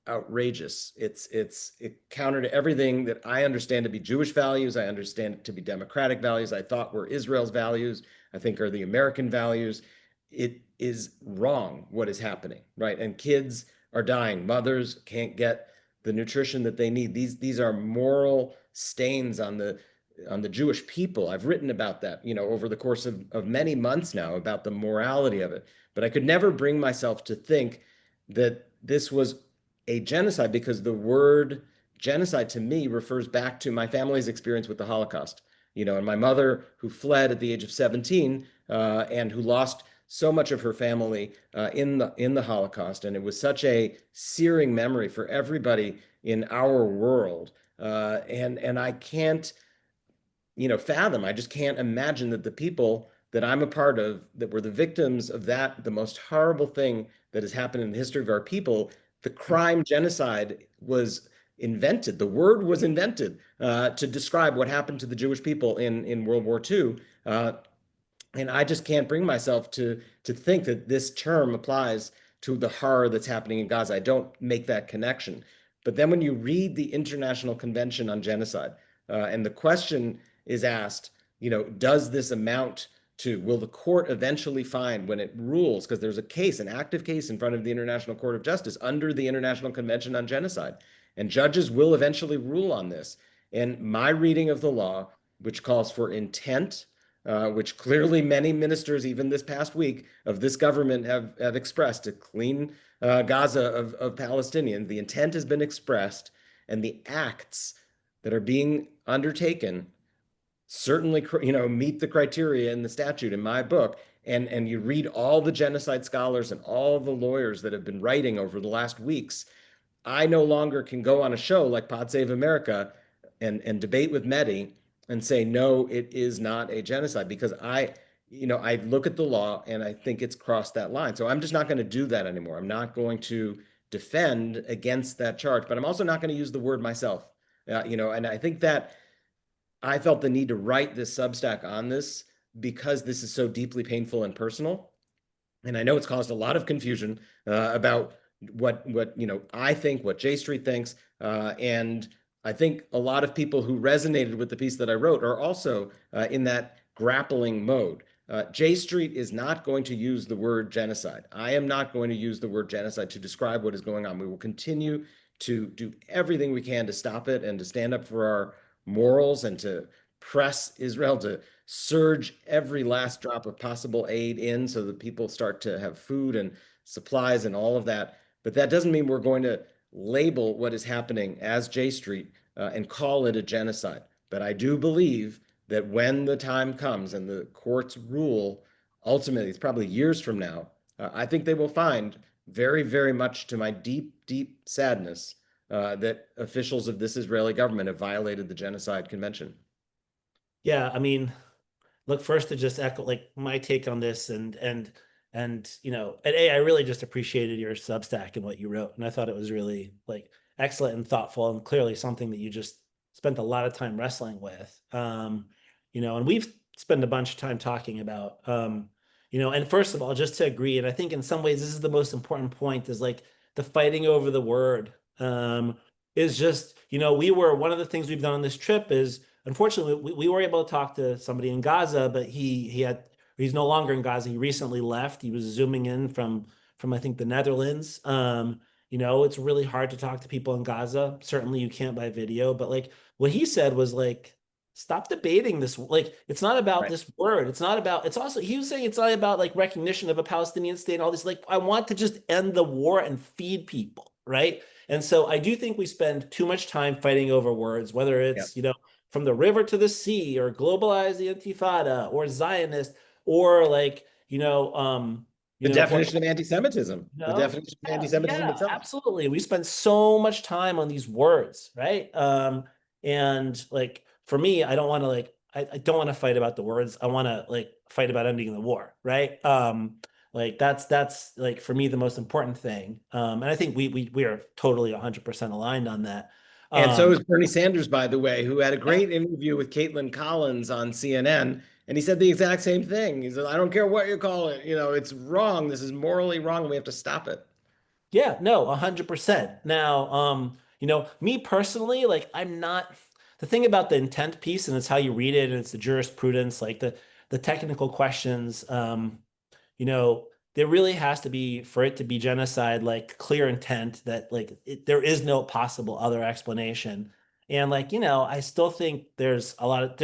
Speaker 2: outrageous. It counter to everything that I understand to be Jewish values. I understand it to be democratic values. I thought were Israel's values. I think are the American values. It is wrong what is happening, right? And kids are dying. Mothers can't get the nutrition that they need. These are moral stains on the Jewish people. I've written about that, over the course of many months now about the morality of it. But I could never bring myself to think that this was a genocide because the word genocide to me refers back to my family's experience with the Holocaust. And my mother, who fled at the age of 17 and who lost so much of her family in the Holocaust, and it was such a searing memory for everybody in our world. And I can't fathom. I just can't imagine that the people that I'm a part of that were the victims of that, the most horrible thing that has happened in the history of our people, the crime genocide was invented. The word was invented to describe what happened to the Jewish people in World War II. And I just can't bring myself to think that this term applies to the horror that's happening in Gaza. I don't make that connection. But then when you read the International Convention on Genocide, and the question is asked, does this amount to, will the court eventually find when it rules, because there's a case, an active case in front of the International Court of Justice under the International Convention on Genocide, and judges will eventually rule on this. And my reading of the law, which calls for intent, which clearly many ministers, even this past week, of this government have expressed to clean Gaza of Palestinians. The intent has been expressed, and the acts that are being undertaken certainly, meet the criteria in the statute in my book. And you read all the genocide scholars and all the lawyers that have been writing over the last weeks. I no longer can go on a show like Pod Save America and debate with Mehdi and say, no, it is not a genocide because I look at the law and I think it's crossed that line. So I'm just not going to do that anymore. I'm not going to defend against that charge, but I'm also not going to use the word myself. And I think that I felt the need to write this Substack on this because this is so deeply painful and personal. And I know it's caused a lot of confusion about what I think, what J Street thinks, and I think a lot of people who resonated with the piece that I wrote are also in that grappling mode. J Street is not going to use the word genocide. I am not going to use the word genocide to describe what is going on. We will continue to do everything we can to stop it and to stand up for our morals and to press Israel to surge every last drop of possible aid in so that people start to have food and supplies and all of that. But that doesn't mean we're going to label what is happening as J Street and call it a genocide. But I do believe that when the time comes and the courts rule, ultimately, it's probably years from now, I think they will find very, very much to my deep, deep sadness that officials of this Israeli government have violated the Genocide Convention.
Speaker 1: Yeah, I mean, look, first to just echo like my take on this and I really just appreciated your Substack and what you wrote. And I thought it was really like excellent and thoughtful and clearly something that you just spent a lot of time wrestling with. And we've spent a bunch of time talking about and first of all, just to agree, and I think in some ways this is the most important point is like the fighting over the word. Is just, we were one of the things we've done on this trip is unfortunately we were able to talk to somebody in Gaza, but he's no longer in Gaza. He recently left. He was zooming in from I think the Netherlands. It's really hard to talk to people in Gaza. Certainly you can't by video, but like what he said was like, stop debating this. Like, it's not about
Speaker 2: Right.
Speaker 1: this word. It's not about, it's also, he was saying it's not about like recognition of a Palestinian state and all this. Like, I want to just end the war and feed people, right? And so I do think we spend too much time fighting over words, whether
Speaker 2: Yeah.
Speaker 1: it's, from the river to the sea or globalize the Intifada or Zionist or like,
Speaker 2: The
Speaker 1: or
Speaker 2: definition of anti-Semitism, the
Speaker 1: no,
Speaker 2: definition of
Speaker 1: yeah,
Speaker 2: anti-Semitism
Speaker 1: yeah,
Speaker 2: itself.
Speaker 1: absolutely. We spend so much time on these words, right? And like for me, I don't want to I don't want to fight about the words. I want to like fight about ending the war, right? Like that's like for me the most important thing. And I think we are totally 100% aligned on that.
Speaker 2: And so
Speaker 1: Um,
Speaker 2: is Bernie Sanders, by the way, who had a
Speaker 1: yeah,
Speaker 2: great interview with Caitlin Collins on CNN. And he said the exact same thing. He said, I don't care what you call it. It's wrong. This is morally wrong. And we have to stop it.
Speaker 1: yeah, no, 100%. Now, me personally, like I'm not the thing about the intent piece, and it's how you read it, and it's the jurisprudence, like the technical questions. You know, there really has to be for it to be genocide, like clear intent that like there is no possible other explanation. And like, I still think there's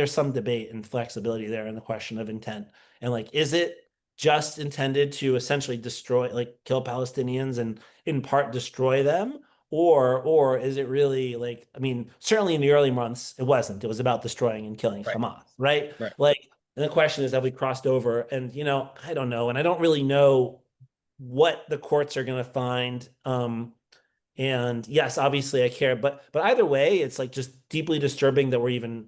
Speaker 1: some debate and flexibility there in the question of intent. And like, is it just intended to essentially destroy, like kill Palestinians and in part destroy them? Or is it really like, I mean, certainly in the early months, it wasn't. It was about destroying and killing
Speaker 2: Right.
Speaker 1: Hamas, right?
Speaker 2: Right.
Speaker 1: Like, and the question is, have we crossed over? And I don't know, and I don't really know what the courts are going to find. And yes, obviously I care, but either way, it's like just deeply disturbing that we're even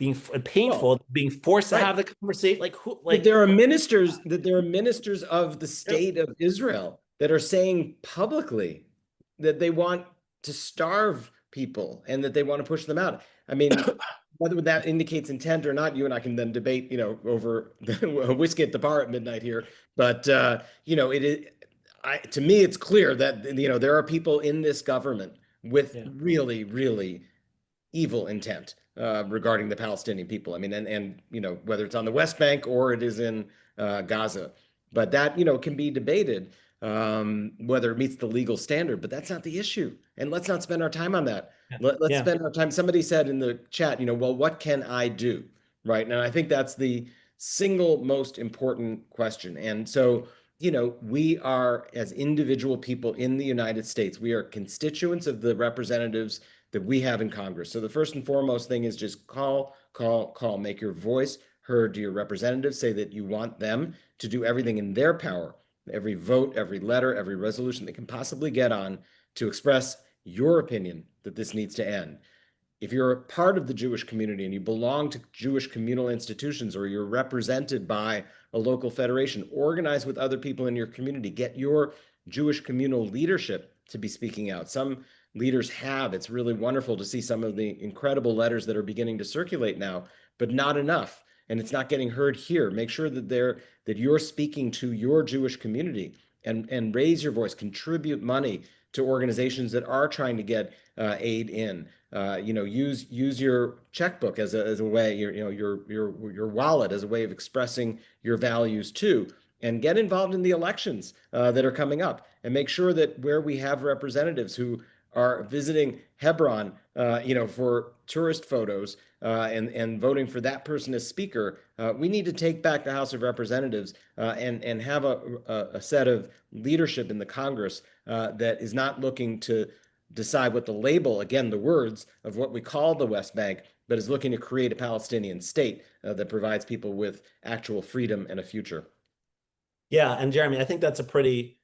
Speaker 2: Well,
Speaker 1: painful, being forced to
Speaker 2: right.
Speaker 1: have the conversation. Like who,
Speaker 2: That
Speaker 1: like
Speaker 2: there are ministers of the
Speaker 1: yeah,
Speaker 2: state of Israel that are saying publicly that they want to starve people and that they want to push them out. I mean, whether that indicates intent or not, you and I can then debate, over a whiskey at the bar at midnight here. But it is. To me, it's clear that there are people in this government with
Speaker 1: yeah,
Speaker 2: really, really evil intent regarding the Palestinian people. I mean, and whether it's on the West Bank or it is in Gaza, but that can be debated whether it meets the legal standard. But that's not the issue, and let's not spend our time on that.
Speaker 1: yeah,
Speaker 2: Let's
Speaker 1: yeah,
Speaker 2: spend our time. Somebody said in the chat, well, what can I do, right? And I think that's the single most important question. And so. We are, as individual people in the United States, we are constituents of the representatives that we have in Congress. So the first and foremost thing is just call, call, call. Make your voice heard to your representatives. Say that you want them to do everything in their power, every vote, every letter, every resolution they can possibly get on to express your opinion that this needs to end. If you're a part of the Jewish community and you belong to Jewish communal institutions or you're represented by a local federation, organize with other people in your community. Get your Jewish communal leadership to be speaking out. Some leaders have. It's really wonderful to see some of the incredible letters that are beginning to circulate now, but not enough. And it's not getting heard here. Make sure that you're speaking to your Jewish community and raise your voice, contribute money to organizations that are trying to get aid in. Use your checkbook as a way, your wallet as a way of expressing your values too, and get involved in the elections that are coming up, and make sure that where we have representatives who are visiting Hebron, for tourist photos and voting for that person as speaker, we need to take back the House of Representatives and have a set of leadership in the Congress that is not looking to decide what the label, again, the words of what we call the West Bank, but is looking to create a Palestinian state that provides people with actual freedom and a future.
Speaker 1: yeah. And Jeremy, I think that's a pretty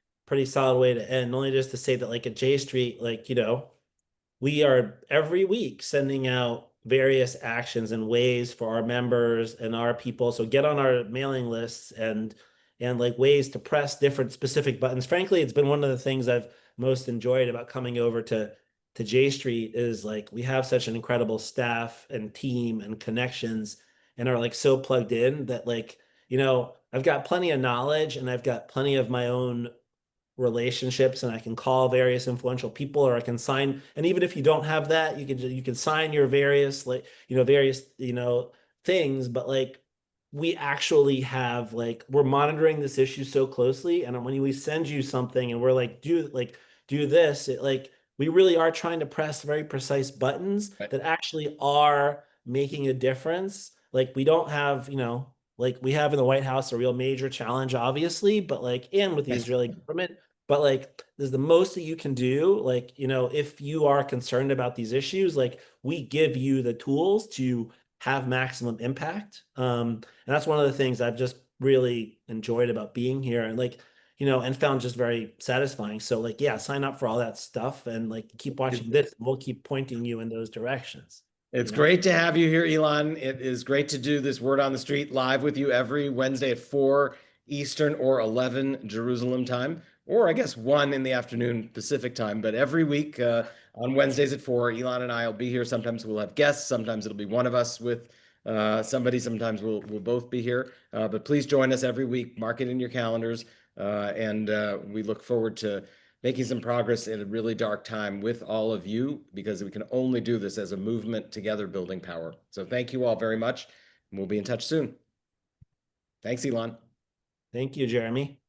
Speaker 1: solid way to end. Only just to say that like at J Street, like we are every week sending out various actions and ways for our members and our people. So get on our mailing lists and like ways to press different specific buttons. Frankly, it's been one of the things I've most enjoyed about coming over to J Street is like we have such an incredible staff and team and connections and are like so plugged in that like, I've got plenty of knowledge and I've got plenty of my own relationships and I can call various influential people or I can sign and even if you don't have that you can sign your various like various things but like we actually have like we're monitoring this issue so closely and when we send you something and we're like do like do this. We really are trying to press very precise buttons
Speaker 2: Right.
Speaker 1: that actually are making a difference. Like we don't have, like we have in the White House a real major challenge, obviously, but and with the Israeli government, but there's the most that you can do. If you are concerned about these issues, we give you the tools to have maximum impact. And that's one of the things I've just really enjoyed about being here and and found just very satisfying. So yeah, sign up for all that stuff and keep watching this. We'll keep pointing you in those directions.
Speaker 2: It's great to have you here, Ilan. It is great to do this Word on the Street live with you every Wednesday at 4 Eastern or 11 Jerusalem time, or I guess 1 in the afternoon Pacific time. But every week on Wednesdays at 4, Ilan and I will be here. Sometimes we'll have guests. Sometimes it'll be one of us with somebody. Sometimes we'll both be here. But please join us every week. Mark it in your calendars. And we look forward to making some progress in a really dark time with all of you, because we can only do this as a movement together, building power. So thank you all very much, and we'll be in touch soon. Thanks, Ilan.
Speaker 1: Thank you, Jeremy.